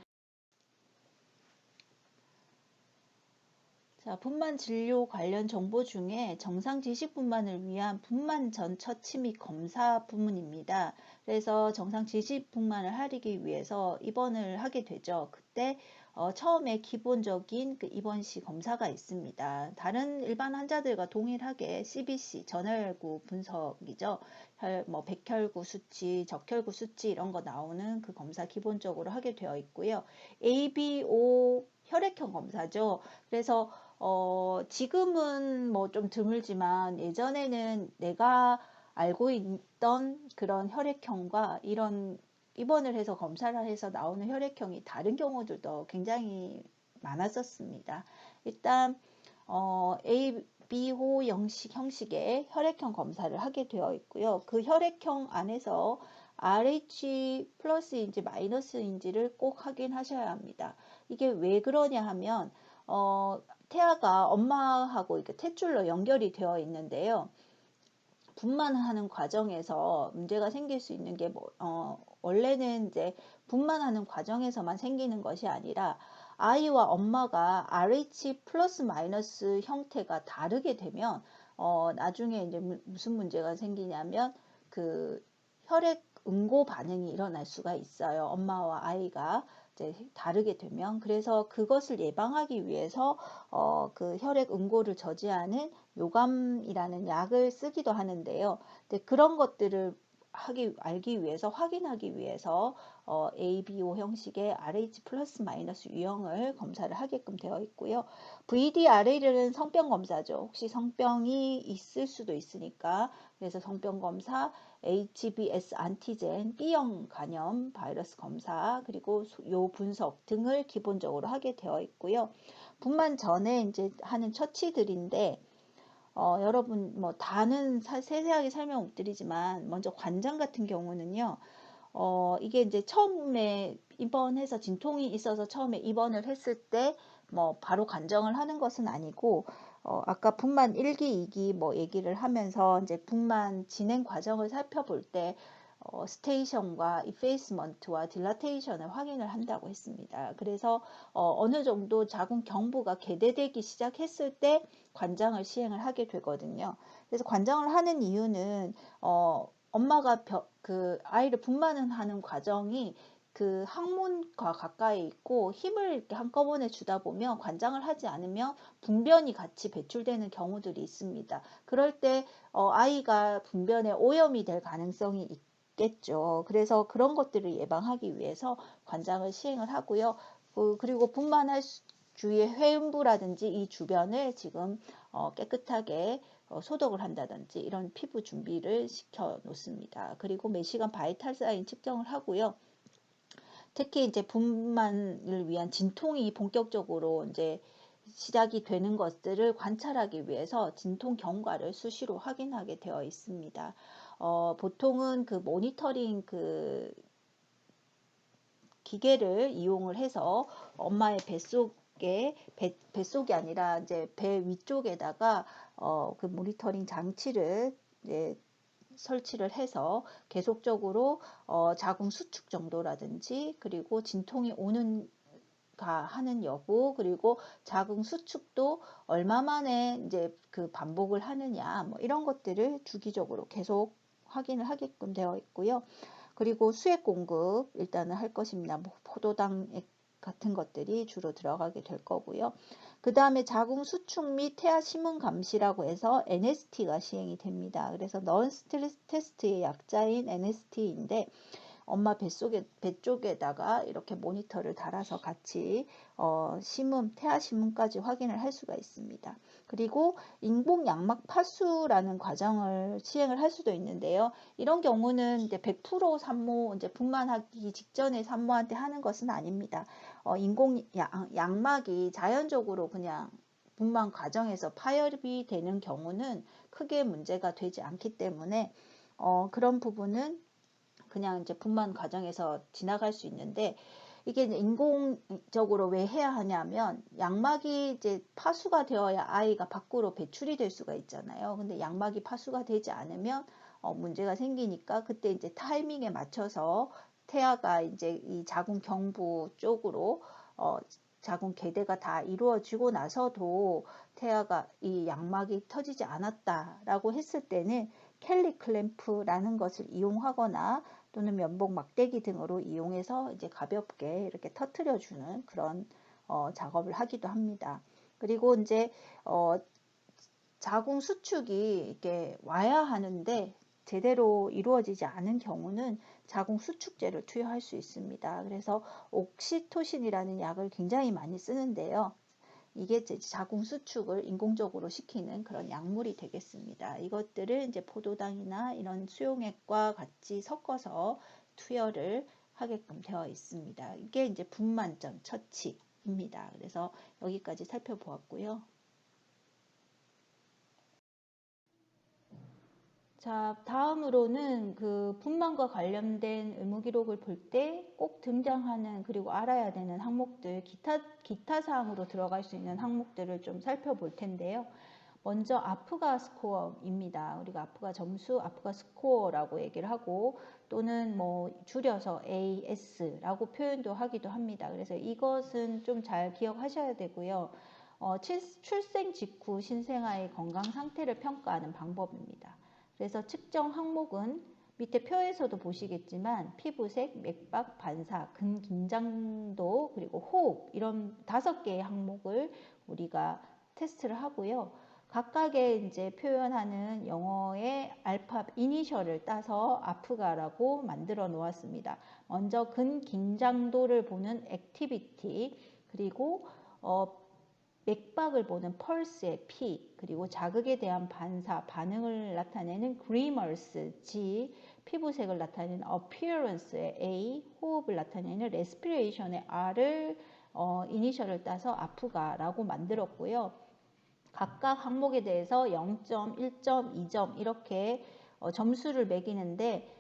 자, 분만 진료 관련 정보 중에 정상 지식 분만을 위한 분만 전 처치 및 검사 부문입니다. 그래서 정상 지식 분만을 하기 위해서 입원을 하게 되죠. 그때 처음에 기본적인 그 입원 시 검사가 있습니다. 다른 일반 환자들과 동일하게 CBC, 전혈구 분석이죠. 뭐 백혈구 수치, 적혈구 수치 이런 거 나오는 그 검사 기본적으로 하게 되어 있고요. ABO 혈액형 검사죠. 그래서 지금은 뭐 좀 드물지만 예전에는 내가 알고 있던 그런 혈액형과 이런 입원을 해서 검사를 해서 나오는 혈액형이 다른 경우들도 굉장히 많았었습니다. 일단 ABO 형식의 혈액형 검사를 하게 되어 있고요. 그 혈액형 안에서 RH 플러스인지 마이너스인지를 꼭 확인하셔야 합니다. 이게 왜 그러냐 하면 태아가 엄마하고 이렇게 탯줄로 연결이 되어 있는데요. 분만하는 과정에서 문제가 생길 수 있는 게 원래는 이제 분만하는 과정에서만 생기는 것이 아니라 아이와 엄마가 RH 플러스 마이너스 형태가 다르게 되면 나중에 이제 무슨 문제가 생기냐면 그 혈액 응고 반응이 일어날 수가 있어요. 엄마와 아이가 이제 다르게 되면. 그래서 그것을 예방하기 위해서 그 혈액 응고를 저지하는 요감이라는 약을 쓰기도 하는데요. 근데 그런 것들을 알기 위해서 확인하기 위해서 ABO 형식의 RH 플러스 마이너스 유형을 검사를 하게끔 되어 있고요. VDRA는 성병 검사죠. 혹시 성병이 있을 수도 있으니까 그래서 성병 검사, HBS 안티젠, B형 간염 바이러스 검사, 그리고 요 분석 등을 기본적으로 하게 되어 있고요. 분만 전에 이제 하는 처치들인데 여러분 뭐 다는 세세하게 설명 못 드리지만 먼저 관장 같은 경우는요. 이게 이제 처음에 입원해서 진통이 있어서 처음에 입원을 했을 때 뭐 바로 관정을 하는 것은 아니고 아까 분만 1기, 2기 뭐 얘기를 하면서 이제 분만 진행 과정을 살펴볼 때 스테이션과 이페이스먼트와 딜라테이션을 확인을 한다고 했습니다. 그래서 어느 정도 자궁 경부가 개대되기 시작했을 때 관장을 시행을 하게 되거든요. 그래서 관장을 하는 이유는 엄마가 그 아이를 분만하는 과정이 그 항문과 가까이 있고 힘을 이렇게 한꺼번에 주다 보면 관장을 하지 않으면 분변이 같이 배출되는 경우들이 있습니다. 그럴 때 아이가 분변에 오염이 될 가능성이 있겠죠. 그래서 그런 것들을 예방하기 위해서 관장을 시행을 하고요. 그리고 분만할 주위의 회음부라든지 이 주변을 지금 깨끗하게 소독을 한다든지 이런 피부 준비를 시켜 놓습니다. 그리고 매시간 바이탈 사인 측정을 하고요. 특히 이제 분만을 위한 진통이 본격적으로 이제 시작이 되는 것들을 관찰하기 위해서 진통 경과를 수시로 확인하게 되어 있습니다. 보통은 그 모니터링 그 기계를 이용을 해서 엄마의 뱃속이 아니라 이제 배 위쪽에다가 그 모니터링 장치를 이제 설치를 해서 계속적으로 자궁 수축 정도라든지 그리고 진통이 오는가 하는 여부 그리고 자궁 수축도 얼마 만에 이제 그 반복을 하느냐 뭐 이런 것들을 주기적으로 계속 확인을 하게끔 되어 있고요. 그리고 수액 공급 일단은 할 것입니다. 뭐 포도당 같은 것들이 주로 들어가게 될 거고요. 그 다음에 자궁 수축 및 태아 심은 감시라고 해서 NST가 시행이 됩니다. 그래서 넌 스트레스 테스트의 약자인 NST인데 엄마 배 쪽에다가 이렇게 모니터를 달아서 같이 태아 심음까지 확인을 할 수가 있습니다. 그리고 인공 양막 파수라는 과정을 시행을 할 수도 있는데요. 이런 경우는 이제 100% 산모 이제 분만하기 직전에 산모한테 하는 것은 아닙니다. 인공 양막이 자연적으로 그냥 분만 과정에서 파열이 되는 경우는 크게 문제가 되지 않기 때문에 그런 부분은 그냥 이제 분만 과정에서 지나갈 수 있는데 이게 이제 인공적으로 왜 해야 하냐면 양막이 이제 파수가 되어야 아이가 밖으로 배출이 될 수가 있잖아요. 근데 양막이 파수가 되지 않으면 문제가 생기니까 그때 이제 타이밍에 맞춰서 태아가 이제 이 자궁 경부 쪽으로 자궁 개대가 다 이루어지고 나서도 태아가 이 양막이 터지지 않았다라고 했을 때는 켈리 클램프라는 것을 이용하거나 또는 면봉 막대기 등으로 이용해서 이제 가볍게 이렇게 터트려 주는 그런 작업을 하기도 합니다. 그리고 이제 자궁 수축이 이렇게 와야 하는데 제대로 이루어지지 않은 경우는 자궁 수축제를 투여할 수 있습니다. 그래서 옥시토신이라는 약을 굉장히 많이 쓰는데요. 이게 자궁 수축을 인공적으로 시키는 그런 약물이 되겠습니다. 이것들을 이제 포도당이나 이런 수용액과 같이 섞어서 투여를 하게끔 되어 있습니다. 이게 이제 분만점 처치입니다. 그래서 여기까지 살펴보았고요. 자, 다음으로는 그 분만과 관련된 의무 기록을 볼 때 꼭 등장하는 그리고 알아야 되는 항목들, 기타 사항으로 들어갈 수 있는 항목들을 좀 살펴볼 텐데요. 먼저 아프가 스코어입니다. 우리가 아프가 점수, 아프가 스코어라고 얘기를 하고 또는 뭐 줄여서 AS라고 표현도 하기도 합니다. 그래서 이것은 좀 잘 기억하셔야 되고요. 출생 직후 신생아의 건강 상태를 평가하는 방법입니다. 그래서 측정 항목은 밑에 표에서도 보시겠지만 피부색, 맥박, 반사, 근긴장도 그리고 호흡 이런 5개의 항목을 우리가 테스트를 하고요. 각각의 이제 표현하는 영어의 알파 이니셜을 따서 아프가라고 만들어 놓았습니다. 먼저 근긴장도를 보는 액티비티 그리고 맥박을 보는 펄스의 P, 그리고 자극에 대한 반응을 나타내는 그리머스 G, 피부색을 나타내는 appearance의 A, 호흡을 나타내는 respiration의 R을 이니셜을 따서 아프가라고 만들었고요. 각각 항목에 대해서 0점, 1점, 2점 이렇게 점수를 매기는데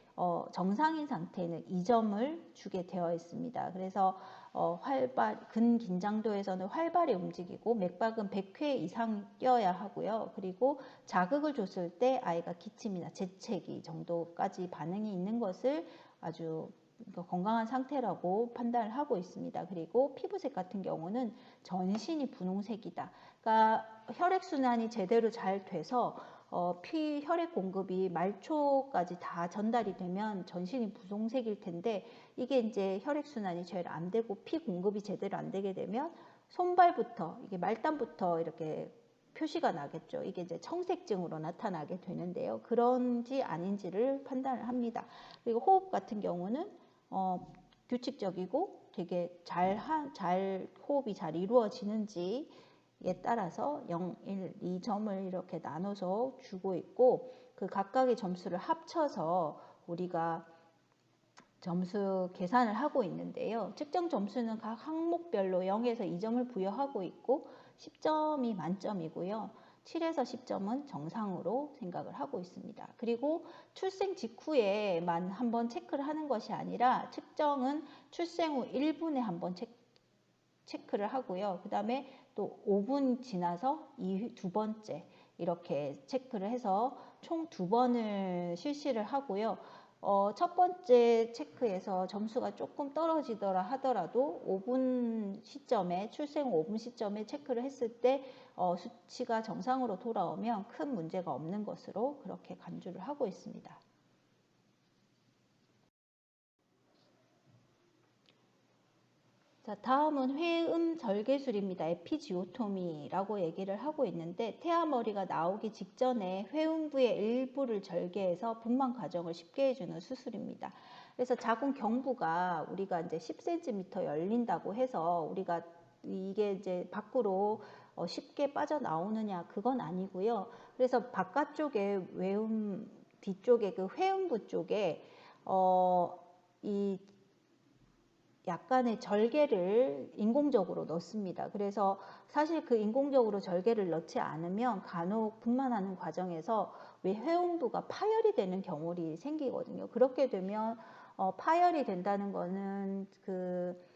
정상인 상태는 2점을 주게 되어 있습니다. 그래서 근긴장도에서는 활발히 움직이고 맥박은 100회 이상 뛰어야 하고요. 그리고 자극을 줬을 때 아이가 기침이나 재채기 정도까지 반응이 있는 것을 아주 건강한 상태라고 판단을 하고 있습니다. 그리고 피부색 같은 경우는 전신이 분홍색이다. 그러니까 혈액순환이 제대로 잘 돼서 피 혈액 공급이 말초까지 다 전달이 되면 전신이 부송색일 텐데 이게 이제 혈액 순환이 제일 안 되고 피 공급이 제대로 안 되게 되면 손발부터 이게 말단부터 이렇게 표시가 나겠죠. 이게 이제 청색증으로 나타나게 되는데요. 그런지 아닌지를 판단을 합니다. 그리고 호흡 같은 경우는 규칙적이고 되게 잘 호흡이 잘 이루어지는지에 따라서 0, 1, 2점을 이렇게 나눠서 주고 있고 그 각각의 점수를 합쳐서 우리가 점수 계산을 하고 있는데요. 측정 점수는 각 항목별로 0에서 2점을 부여하고 있고 10점이 만점이고요. 7에서 10점은 정상으로 생각을 하고 있습니다. 그리고 출생 직후에만 한번 체크를 하는 것이 아니라 측정은 출생 후 1분에 한번 체크를 하고요. 그 다음에 또 5분 지나서 두 번째 이렇게 체크를 해서 총 2번을 실시를 하고요. 첫 번째 체크에서 점수가 조금 떨어지더라 하더라도 5분 시점에 출생 5분 시점에 체크를 했을 때 수치가 정상으로 돌아오면 큰 문제가 없는 것으로 그렇게 간주를 하고 있습니다. 자, 다음은 회음 절개술입니다. 에피지오토미라고 얘기를 하고 있는데 태아머리가 나오기 직전에 회음부의 일부를 절개해서 분만 과정을 쉽게 해주는 수술입니다. 그래서 자궁 경부가 우리가 이제 10cm 열린다고 해서 우리가 이게 이제 밖으로 쉽게 빠져나오느냐 그건 아니고요. 그래서 바깥쪽에 외음 뒤쪽에 그 회음부 쪽에 이 약간의 절개를 인공적으로 넣습니다. 그래서 사실 그 인공적으로 절개를 넣지 않으면 간혹 분만하는 과정에서 회음부가 파열이 되는 경우가 생기거든요. 그렇게 되면 파열이 된다는 거는 그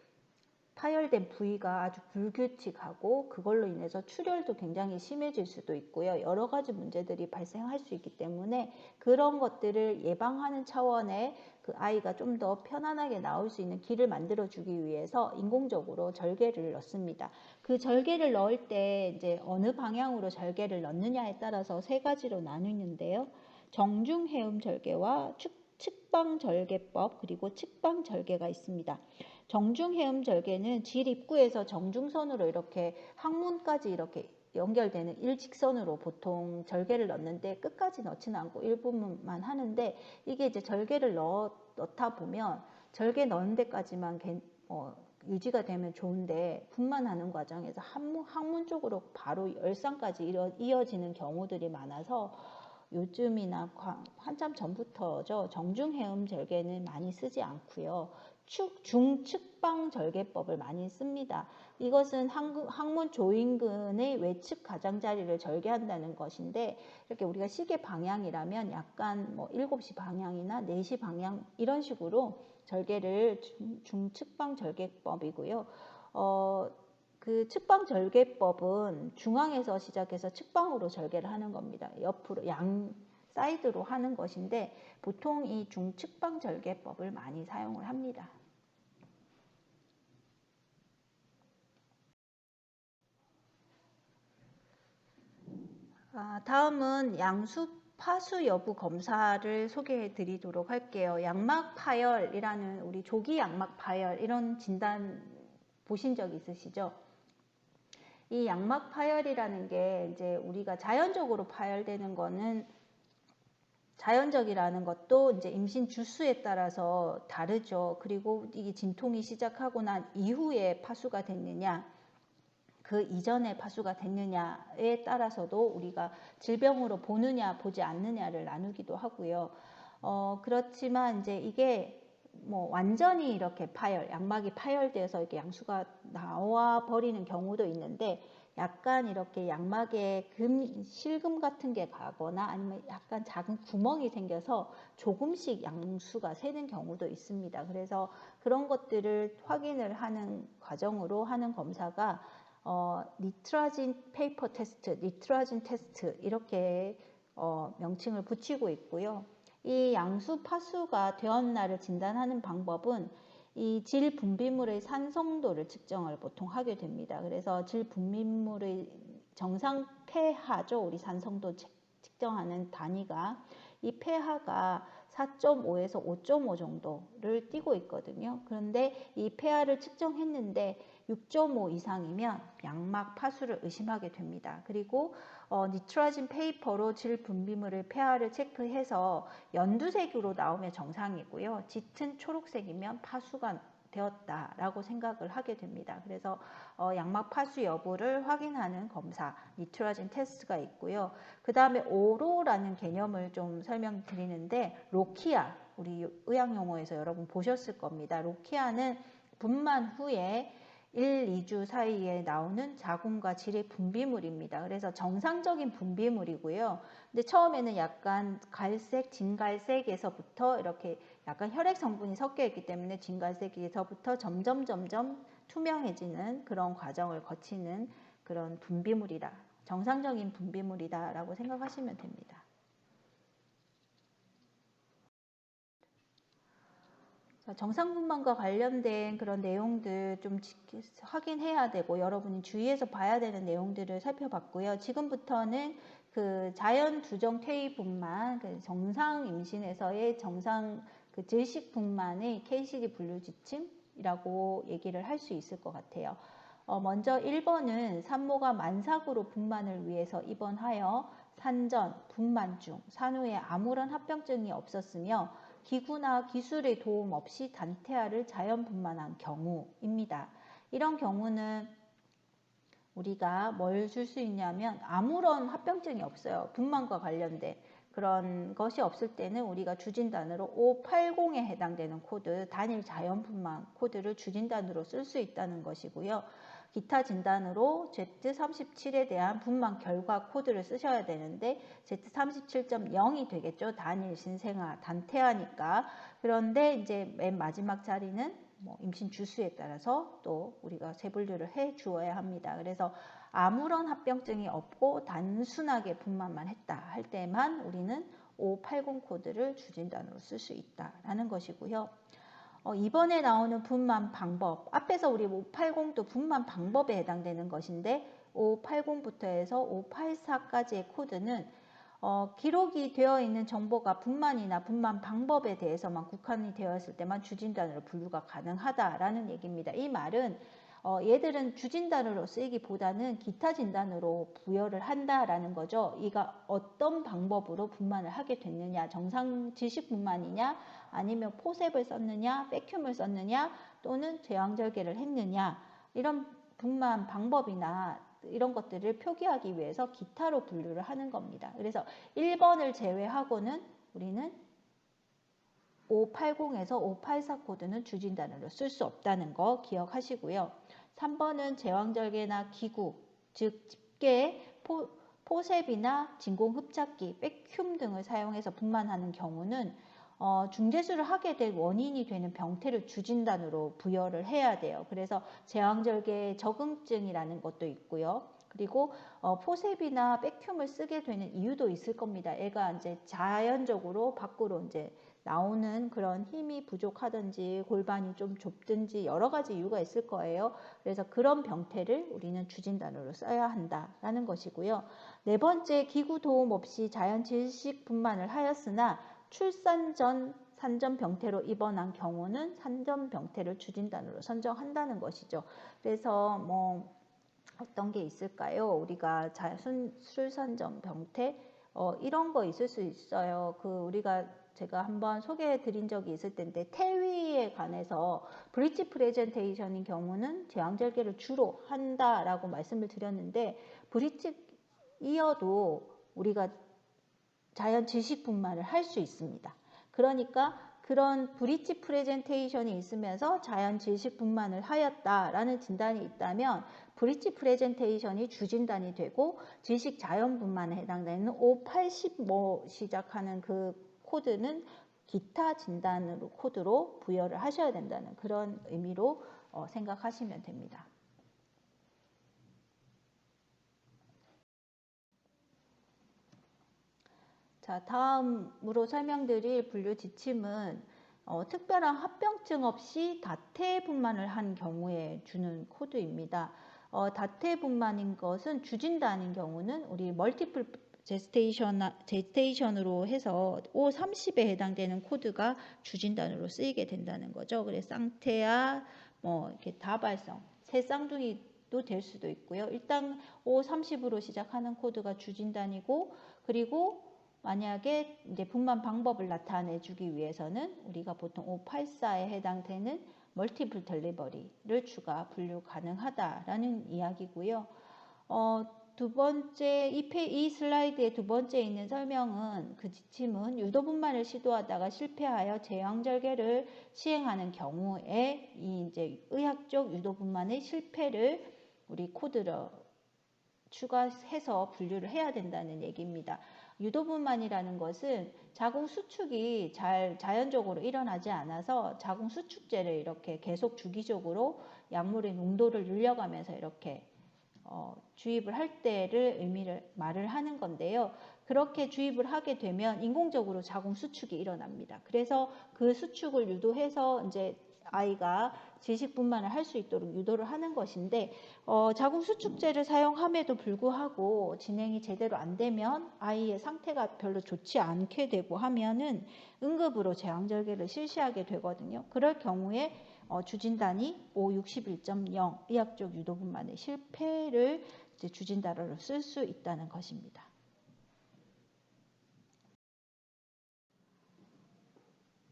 파열된 부위가 아주 불규칙하고 그걸로 인해서 출혈도 굉장히 심해질 수도 있고요. 여러 가지 문제들이 발생할 수 있기 때문에 그런 것들을 예방하는 차원의 그 아이가 좀 더 편안하게 나올 수 있는 길을 만들어 주기 위해서 인공적으로 절개를 넣습니다. 그 절개를 넣을 때 이제 어느 방향으로 절개를 넣느냐에 따라서 세 가지로 나누는데요. 정중해음 절개와 측방 절개법 그리고 측방 절개가 있습니다. 정중해음 절개는 질 입구에서 정중선으로 이렇게 항문까지 이렇게 연결되는 일직선으로 보통 절개를 넣는데 끝까지 넣지는 않고 일부분만 하는데 이게 이제 절개를 넣다 보면 절개 넣은 데까지만 유지가 되면 좋은데 분만하는 과정에서 항문 쪽으로 바로 열상까지 이어지는 경우들이 많아서 요즘이나 한참 전부터죠. 정중해음 절개는 많이 쓰지 않고요. 중측방 절개법을 많이 씁니다. 이것은 항문 조인근의 외측 가장자리를 절개한다는 것인데 이렇게 우리가 시계 방향이라면 약간 7시 방향이나 4시 방향 이런 식으로 절개를 중측방 절개법이고요. 그 측방 절개법은 중앙에서 시작해서 측방으로 절개를 하는 겁니다. 옆으로 양 사이드로 하는 것인데 보통 이 중측방 절개법을 많이 사용을 합니다. 다음은 양수 파수 여부 검사를 소개해 드리도록 할게요. 양막 파열이라는 우리 조기 양막 파열 이런 진단 보신 적 있으시죠? 이 양막 파열이라는 게 이제 우리가 자연적으로 파열되는 거는 자연적이라는 것도 이제 임신 주수에 따라서 다르죠. 그리고 이게 진통이 시작하고 난 이후에 파수가 됐느냐, 그 이전에 파수가 됐느냐에 따라서도 우리가 질병으로 보느냐 보지 않느냐를 나누기도 하고요. 그렇지만 이제 이게 완전히 이렇게 양막이 파열돼서 이렇게 양수가 나와 버리는 경우도 있는데 약간 이렇게 양막에 실금 같은 게 가거나 아니면 약간 작은 구멍이 생겨서 조금씩 양수가 새는 경우도 있습니다. 그래서 그런 것들을 확인을 하는 과정으로 하는 검사가 니트라진 페이퍼 테스트, 니트라진 테스트 이렇게 명칭을 붙이고 있고요. 이 양수 파수가 되었나를 진단하는 방법은 이 질 분비물의 산성도를 측정을 보통 하게 됩니다. 그래서 질 분비물의 정상 폐하죠. 우리 산성도 측정하는 단위가 이 폐하가 4.5에서 5.5 정도를 띄고 있거든요. 그런데 이 폐하를 측정했는데 6.5 이상이면 양막 파수를 의심하게 됩니다. 그리고 니트라진 페이퍼로 질 분비물의 폐하를 체크해서 연두색으로 나오면 정상이고요. 짙은 초록색이면 파수가 되었다라고 생각을 하게 됩니다. 그래서 양막 파수 여부를 확인하는 검사, 니트라진 테스트가 있고요. 그 다음에 오로라는 개념을 좀 설명드리는데, 로키아, 우리 의학용어에서 여러분 보셨을 겁니다. 로키아는 분만 후에 1, 2주 사이에 나오는 자궁과 질의 분비물입니다. 그래서 정상적인 분비물이고요. 근데 처음에는 약간 갈색, 진갈색에서부터 이렇게 약간 혈액 성분이 섞여 있기 때문에 진갈색에서부터 점점 투명해지는 그런 과정을 거치는 그런 분비물이라, 정상적인 분비물이다라고 생각하시면 됩니다. 정상분만과 관련된 그런 내용들 좀 확인해야 되고 여러분이 주의해서 봐야 되는 내용들을 살펴봤고요. 지금부터는 그 자연 두정 퇴위분만, 그 정상 임신에서의 정상 그 질식분만의 KCD 분류 지침이라고 얘기를 할 수 있을 것 같아요. 먼저 1번은 산모가 만삭으로 분만을 위해서 입원하여 산전, 분만 중 산후에 아무런 합병증이 없었으며 기구나 기술의 도움 없이 단태아를 자연 분만한 경우입니다. 이런 경우는 우리가 뭘 줄 수 있냐면 아무런 합병증이 없어요. 분만과 관련된 그런 것이 없을 때는 우리가 주진단으로 580에 해당되는 코드, 단일 자연 분만 코드를 주진단으로 쓸 수 있다는 것이고요. 기타 진단으로 Z37에 대한 분만 결과 코드를 쓰셔야 되는데 Z37.0이 되겠죠. 단일 신생아, 단태아니까. 그런데 이제 맨 마지막 자리는 임신 주수에 따라서 또 우리가 재분류를 해 주어야 합니다. 그래서 아무런 합병증이 없고 단순하게 분만만 했다 할 때만 우리는 580 코드를 주진단으로 쓸 수 있다라는 것이고요. 이번에 나오는 분만 방법, 앞에서 우리 580도 분만 방법에 해당되는 것인데 580부터 해서 584까지의 코드는 기록이 되어 있는 정보가 분만이나 분만 방법에 대해서만 국한이 되어 있을 때만 주진단으로 분류가 가능하다라는 얘기입니다. 이 말은 얘들은 주진단으로 쓰이기보다는 기타 진단으로 부여를 한다라는 거죠. 이가 어떤 방법으로 분만을 하게 됐느냐, 정상 질식 분만이냐, 아니면 포셉을 썼느냐, 백큐을 썼느냐, 또는 제왕절개를 했느냐, 이런 분만 방법이나 이런 것들을 표기하기 위해서 기타로 분류를 하는 겁니다. 그래서 1번을 제외하고는 우리는 580에서 584 코드는 주진단으로 쓸 수 없다는 거 기억하시고요. 3번은 제왕절개나 기구, 즉 집게, 포셉이나 진공흡착기, 백큐 등을 사용해서 분만하는 경우는 중재수를 하게 될 원인이 되는 병태를 주진단으로 부여를 해야 돼요. 그래서 제왕절개 적응증이라는 것도 있고요. 그리고 포셉이나 백큐을 쓰게 되는 이유도 있을 겁니다. 애가 이제 자연적으로 밖으로 이제 나오는 그런 힘이 부족하든지 골반이 좀 좁든지 여러 가지 이유가 있을 거예요. 그래서 그런 병태를 우리는 주진단으로 써야 한다라는 것이고요. 네 번째, 기구 도움 없이 자연 질식 분만을 하였으나 출산 전 산전 병태로 입원한 경우는 산전 병태를 주진단으로 선정한다는 것이죠. 그래서 어떤 게 있을까요? 우리가 출산 전 병태 이런 거 있을 수 있어요. 제가 한번 소개해 드린 적이 있을 텐데 태위에 관해서 브릿지 프레젠테이션인 경우는 제왕절개를 주로 한다라고 말씀을 드렸는데 브릿지이어도 우리가 자연 질식 분만을 할 수 있습니다. 그러니까 그런 브릿지 프레젠테이션이 있으면서 자연 질식 분만을 하였다라는 진단이 있다면 브릿지 프레젠테이션이 주진단이 되고 질식 자연 분만에 해당되는 580 시작하는 그 코드는 기타 진단으로 코드로 부여를 하셔야 된다는 그런 의미로 생각하시면 됩니다. 자, 다음으로 설명드릴 분류 지침은 특별한 합병증 없이 다태 분만을 한 경우에 주는 코드입니다. 다태 분만인 것은 주진단인 경우는 우리 멀티플 제스테이션으로 해서 O30에 해당되는 코드가 주진단으로 쓰이게 된다는 거죠. 그래서 쌍태아, 뭐 이렇게 다발성, 새 쌍둥이도 될 수도 있고요. 일단 O30으로 시작하는 코드가 주진단이고, 그리고 만약에 이제 분만 방법을 나타내주기 위해서는 우리가 보통 O84에 해당되는 멀티플 델리버리를 추가 분류 가능하다라는 이야기고요. 두 번째, 이 슬라이드의 두 번째 있는 설명은 그 지침은 유도분만을 시도하다가 실패하여 제왕절개를 시행하는 경우에 이 이제 의학적 유도분만의 실패를 우리 코드로 추가해서 분류를 해야 된다는 얘기입니다. 유도분만이라는 것은 자궁 수축이 잘 자연적으로 일어나지 않아서 자궁 수축제를 이렇게 계속 주기적으로 약물의 농도를 늘려가면서 이렇게 주입을 할 때를 말을 하는 건데요. 그렇게 주입을 하게 되면 인공적으로 자궁 수축이 일어납니다. 그래서 그 수축을 유도해서 이제 아이가 질식분만을 할 수 있도록 유도를 하는 것인데, 자궁 수축제를 사용함에도 불구하고 진행이 제대로 안 되면 아이의 상태가 별로 좋지 않게 되고 하면은 응급으로 제왕절개를 실시하게 되거든요. 그럴 경우에 주진단이 O61.0 의학적 유도분만의 실패를 이제 주진단으로 쓸 수 있다는 것입니다.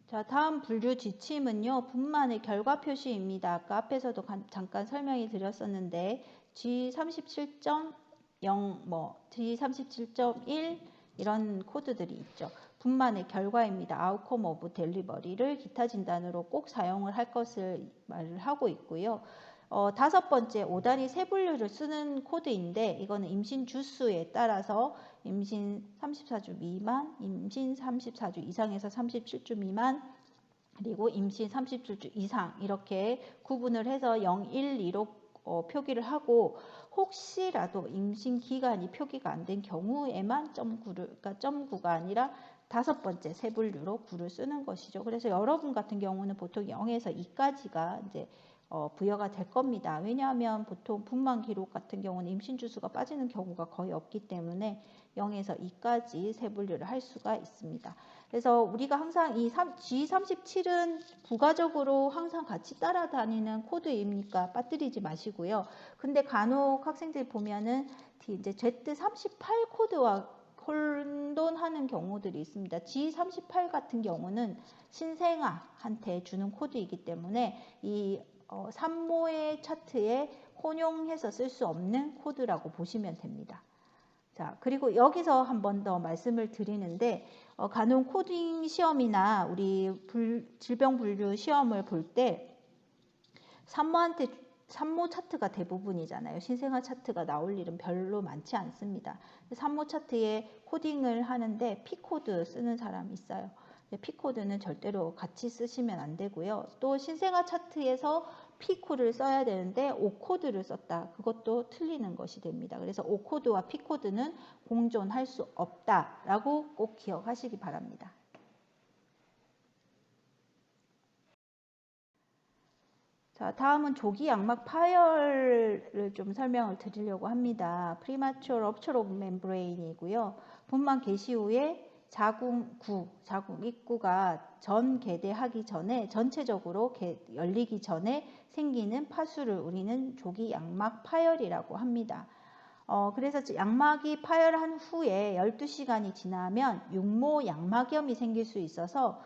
자, 다음 분류 지침은요, 분만의 결과 표시입니다. 아까 앞에서도 잠깐 설명이 드렸었는데 G37.0, G37.1 이런 코드들이 있죠. 분만의 결과입니다. 아웃컴 오브 델리버리를 기타 진단으로 꼭 사용을 할 것을 말을 하고 있고요. 다섯 번째 5단위 세 분류를 쓰는 코드인데, 이거는 임신 주수에 따라서 임신 34주 미만, 임신 34주 이상에서 37주 미만, 그리고 임신 37주 이상 이렇게 구분을 해서 0, 1, 2로 표기를 하고, 혹시라도 임신 기간이 표기가 안 된 경우에만 그러니까 .9가 아니라 다섯 번째 세 분류로 9를 쓰는 것이죠. 그래서 여러분 같은 경우는 보통 0에서 2까지가 이제 부여가 될 겁니다. 왜냐하면 보통 분만 기록 같은 경우는 임신 주수가 빠지는 경우가 거의 없기 때문에 0에서 2까지 세 분류를 할 수가 있습니다. 그래서 우리가 항상 이 G37은 부가적으로 항상 같이 따라다니는 코드입니까? 빠뜨리지 마시고요. 근데 간혹 학생들이 보면은 이제 Z38 코드와 혼돈하는 경우들이 있습니다. G38 같은 경우는 신생아한테 주는 코드이기 때문에 이 산모의 차트에 혼용해서 쓸 수 없는 코드라고 보시면 됩니다. 자, 그리고 여기서 한 번 더 말씀을 드리는데, 간혹 코딩 시험이나 우리 질병 분류 시험을 볼 때 산모 차트가 대부분이잖아요. 신생아 차트가 나올 일은 별로 많지 않습니다. 산모 차트에 코딩을 하는데 P코드 쓰는 사람이 있어요. P코드는 절대로 같이 쓰시면 안 되고요. 또 신생아 차트에서 P코드를 써야 되는데 O코드를 썼다. 그것도 틀리는 것이 됩니다. 그래서 O코드와 P코드는 공존할 수 없다라고 꼭 기억하시기 바랍니다. 자, 다음은 조기 양막 파열을 좀 설명을 드리려고 합니다. Premature rupture of membrane이고요. 분만 개시 후에 자궁 입구가 전개대하기 전에 전체적으로 열리기 전에 생기는 파수를 우리는 조기 양막 파열이라고 합니다. 그래서 양막이 파열한 후에 12시간이 지나면 육모 양막염이 생길 수 있어서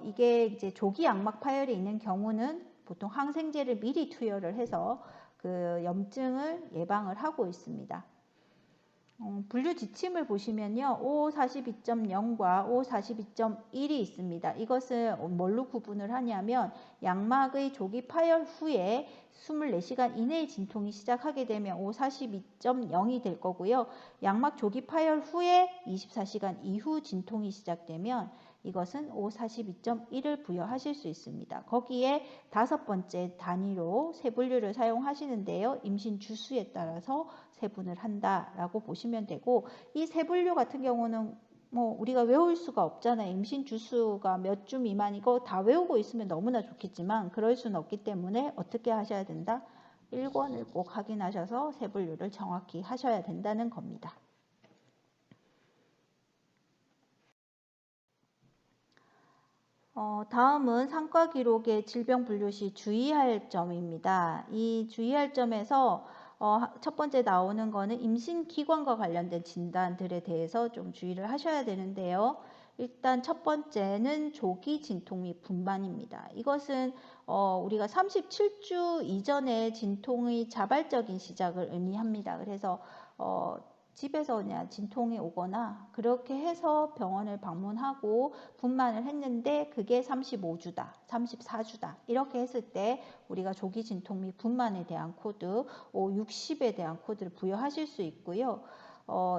이게 이제 조기 양막 파열이 있는 경우는 보통 항생제를 미리 투여를 해서 그 염증을 예방을 하고 있습니다. 분류 지침을 보시면요. O42.0과 O42.1이 있습니다. 이것을 뭘로 구분을 하냐면 양막의 조기 파열 후에 24시간 이내에 진통이 시작하게 되면 O42.0이 될 거고요. 양막 조기 파열 후에 24시간 이후 진통이 시작되면 이것은 O42.1을 부여하실 수 있습니다. 거기에 다섯 번째 단위로 세 분류를 사용하시는데요. 임신 주수에 따라서 세분을 한다라고 보시면 되고, 이 세 분류 같은 경우는 뭐 우리가 외울 수가 없잖아요. 임신 주수가 몇 주 미만이고 다 외우고 있으면 너무나 좋겠지만 그럴 수는 없기 때문에 어떻게 하셔야 된다? 1권을 꼭 확인하셔서 세 분류를 정확히 하셔야 된다는 겁니다. 다음은 상과 기록의 질병 분류 시 주의할 점입니다. 이 주의할 점에서 첫 번째 나오는 거는 임신 기관과 관련된 진단들에 대해서 좀 주의를 하셔야 되는데요. 일단 첫 번째는 조기 진통 및 분만입니다. 이것은 우리가 37주 이전에 진통의 자발적인 시작을 의미합니다. 그래서 집에서 그냥 진통이 오거나 그렇게 해서 병원을 방문하고 분만을 했는데 그게 35주다, 34주다 이렇게 했을 때 우리가 조기 진통 및 분만에 대한 코드 O60에 대한 코드를 부여하실 수 있고요.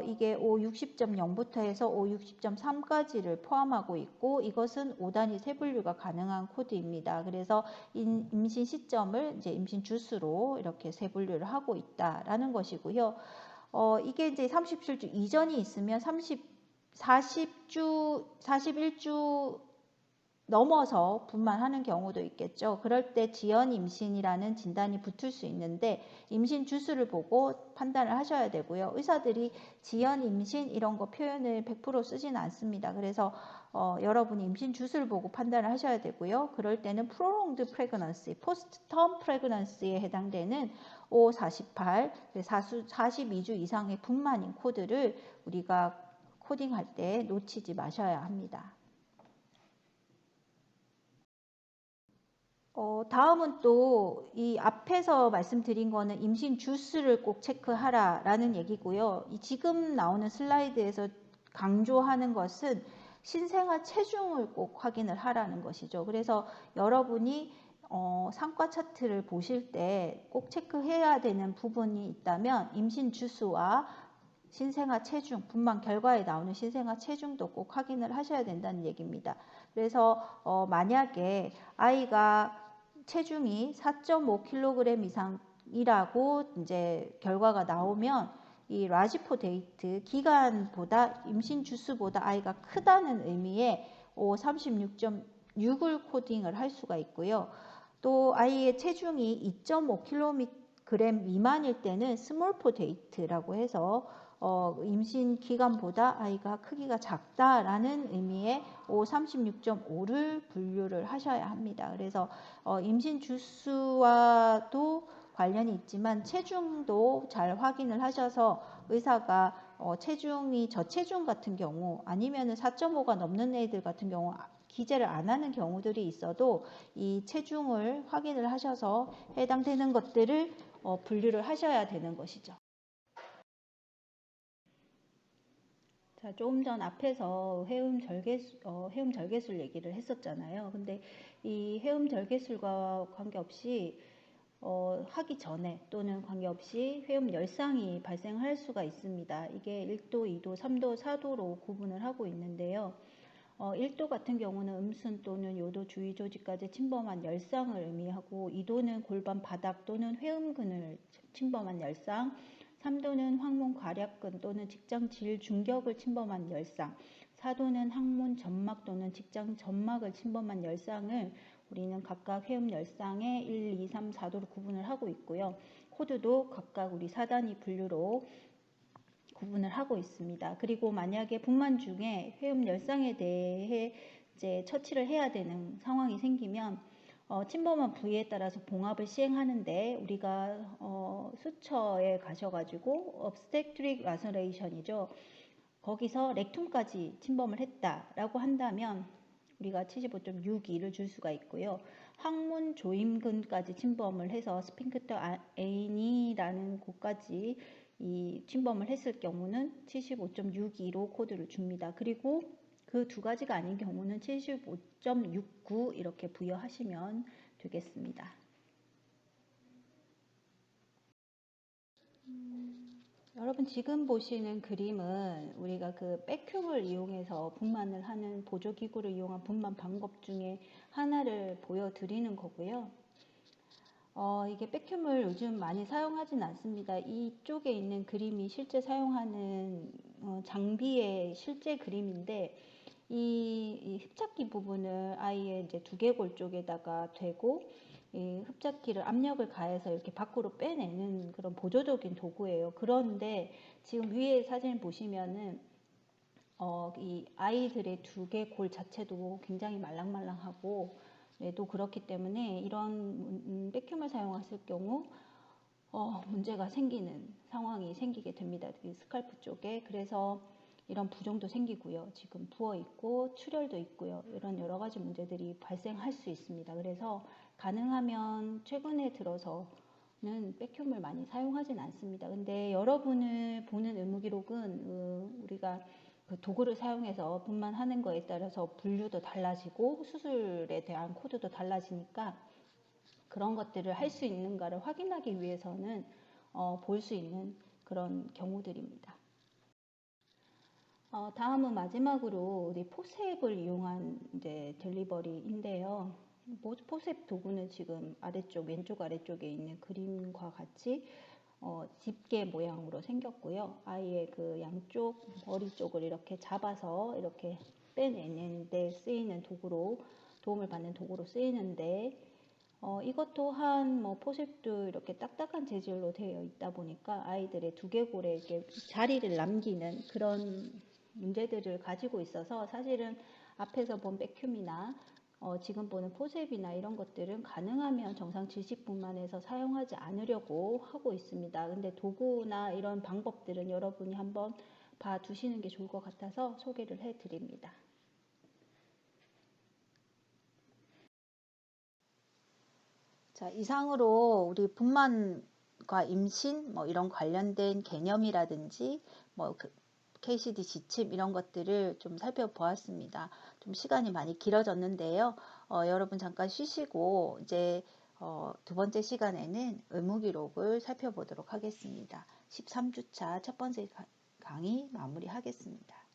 이게 O60.0부터 해서 O60.3까지를 포함하고 있고 이것은 5단위 세분류가 가능한 코드입니다. 그래서 임신 시점을 이제 임신 주수로 이렇게 세분류를 하고 있다라는 것이고요. 이게 이제 37주 이전이 있으면 40주, 41주 넘어서 분만하는 경우도 있겠죠. 그럴 때 지연 임신이라는 진단이 붙을 수 있는데 임신 주수를 보고 판단을 하셔야 되고요. 의사들이 지연 임신 이런 거 표현을 100% 쓰지는 않습니다. 그래서 여러분이 임신 주수를 보고 판단을 하셔야 되고요. 그럴 때는 prolonged pregnancy, postterm pregnancy에 해당되는 O48, 42주 이상의 분만인 코드를 우리가 코딩할 때 놓치지 마셔야 합니다. 다음은 또 이 앞에서 말씀드린 거는 임신 주수를 꼭 체크하라라는 얘기고요. 지금 나오는 슬라이드에서 강조하는 것은 신생아 체중을 꼭 확인을 하라는 것이죠. 그래서 여러분이 상과 차트를 보실 때 꼭 체크해야 되는 부분이 있다면 임신 주수와 신생아 체중, 분만 결과에 나오는 신생아 체중도 꼭 확인을 하셔야 된다는 얘기입니다. 그래서 만약에 아이가 체중이 4.5kg 이상이라고 이제 결과가 나오면 이 라지포 데이트 기간보다 임신 주수보다 아이가 크다는 의미의 36.6을 코딩을 할 수가 있고요. 또 아이의 체중이 2.5kg 미만일 때는 스몰포 데이트라고 해서 임신 기간보다 아이가 크기가 작다라는 의미의 O36.5를 분류를 하셔야 합니다. 그래서 임신 주수와도 관련이 있지만 체중도 잘 확인을 하셔서 의사가 체중이 저체중 같은 경우 아니면 4.5가 넘는 애들 같은 경우 기재를 안 하는 경우들이 있어도 이 체중을 확인을 하셔서 해당되는 것들을 분류를 하셔야 되는 것이죠. 자, 조금 전 앞에서 해움 절개술 얘기를 했었잖아요. 근데 이 해움 절개술과 관계없이 하기 전에 또는 관계없이 회음 열상이 발생할 수가 있습니다. 이게 1도, 2도, 3도, 4도로 구분을 하고 있는데요. 1도 같은 경우는 음순 또는 요도 주위 조직까지 침범한 열상을 의미하고 2도는 골반 바닥 또는 회음근을 침범한 열상, 3도는 항문 괄약근 또는 직장 질 중격을 침범한 열상, 4도는 항문 점막 또는 직장 점막을 침범한 열상을 우리는 각각 회음 열상의 1, 2, 3, 4도로 구분을 하고 있고요. 코드도 각각 우리 4단위 분류로 구분을 하고 있습니다. 그리고 만약에 분만 중에 회음 열상에 대해 이제 처치를 해야 되는 상황이 생기면 침범한 부위에 따라서 봉합을 시행하는데 우리가 수처에 가셔가지고 obstetric laceration이죠. 거기서 렉툼까지 침범을 했다라고 한다면 우리가 75.62를 줄 수가 있고요. 항문 조임근까지 침범을 해서 스핑크터 에이니라는 곳까지 이 침범을 했을 경우는 75.62로 코드를 줍니다. 그리고 그 두 가지가 아닌 경우는 75.69 이렇게 부여하시면 되겠습니다. 여러분 지금 보시는 그림은 우리가 그 백큐브를 이용해서 분만을 하는 보조기구를 이용한 분만 방법 중에 하나를 보여드리는 거고요. 이게 백큐브를 요즘 많이 사용하진 않습니다. 이쪽에 있는 그림이 실제 사용하는 장비의 실제 그림인데 이 흡착기 부분을 아이의 이제 두개골 쪽에다가 대고 이 흡착기를 압력을 가해서 이렇게 밖으로 빼내는 그런 보조적인 도구예요. 그런데 지금 위에 사진 보시면은 이 아이들의 두 개 골 자체도 굉장히 말랑말랑하고 뇌도 그렇기 때문에 이런 백큐을 사용했을 경우 문제가 생기는 상황이 생기게 됩니다. 이 스칼프 쪽에. 그래서 이런 부종도 생기고요. 지금 부어 있고 출혈도 있고요. 이런 여러 가지 문제들이 발생할 수 있습니다. 그래서 가능하면 최근에 들어서는 백큐을 많이 사용하진 않습니다. 근데 여러분을 보는 의무기록은 우리가 그 도구를 사용해서 분만하는 거에 따라서 분류도 달라지고 수술에 대한 코드도 달라지니까 그런 것들을 할 수 있는가를 확인하기 위해서는 볼 수 있는 그런 경우들입니다. 다음은 마지막으로 우리 포셉을 이용한 이제 딜리버리인데요. 포셉 도구는 지금 아래쪽, 왼쪽 아래쪽에 있는 그림과 같이 집게 모양으로 생겼고요. 아이의 그 양쪽 머리 쪽을 이렇게 잡아서 이렇게 빼내는데 쓰이는 도구로, 도움을 받는 도구로 쓰이는데 이것 또한 뭐 포셉도 이렇게 딱딱한 재질로 되어 있다 보니까 아이들의 두개골에 이렇게 자리를 남기는 그런 문제들을 가지고 있어서 사실은 앞에서 본 백큐이나 지금 보는 포셉이나 이런 것들은 가능하면 정상 질식분만해서 사용하지 않으려고 하고 있습니다. 근데 도구나 이런 방법들은 여러분이 한번 봐두시는 게 좋을 것 같아서 소개를 해드립니다. 자, 이상으로 우리 분만과 임신 뭐 이런 관련된 개념이라든지 뭐 KCD 지침 이런 것들을 좀 살펴보았습니다. 좀 시간이 많이 길어졌는데요. 여러분 잠깐 쉬시고 이제 두 번째 시간에는 의무기록을 살펴보도록 하겠습니다. 13주차 첫 번째 강의 마무리하겠습니다.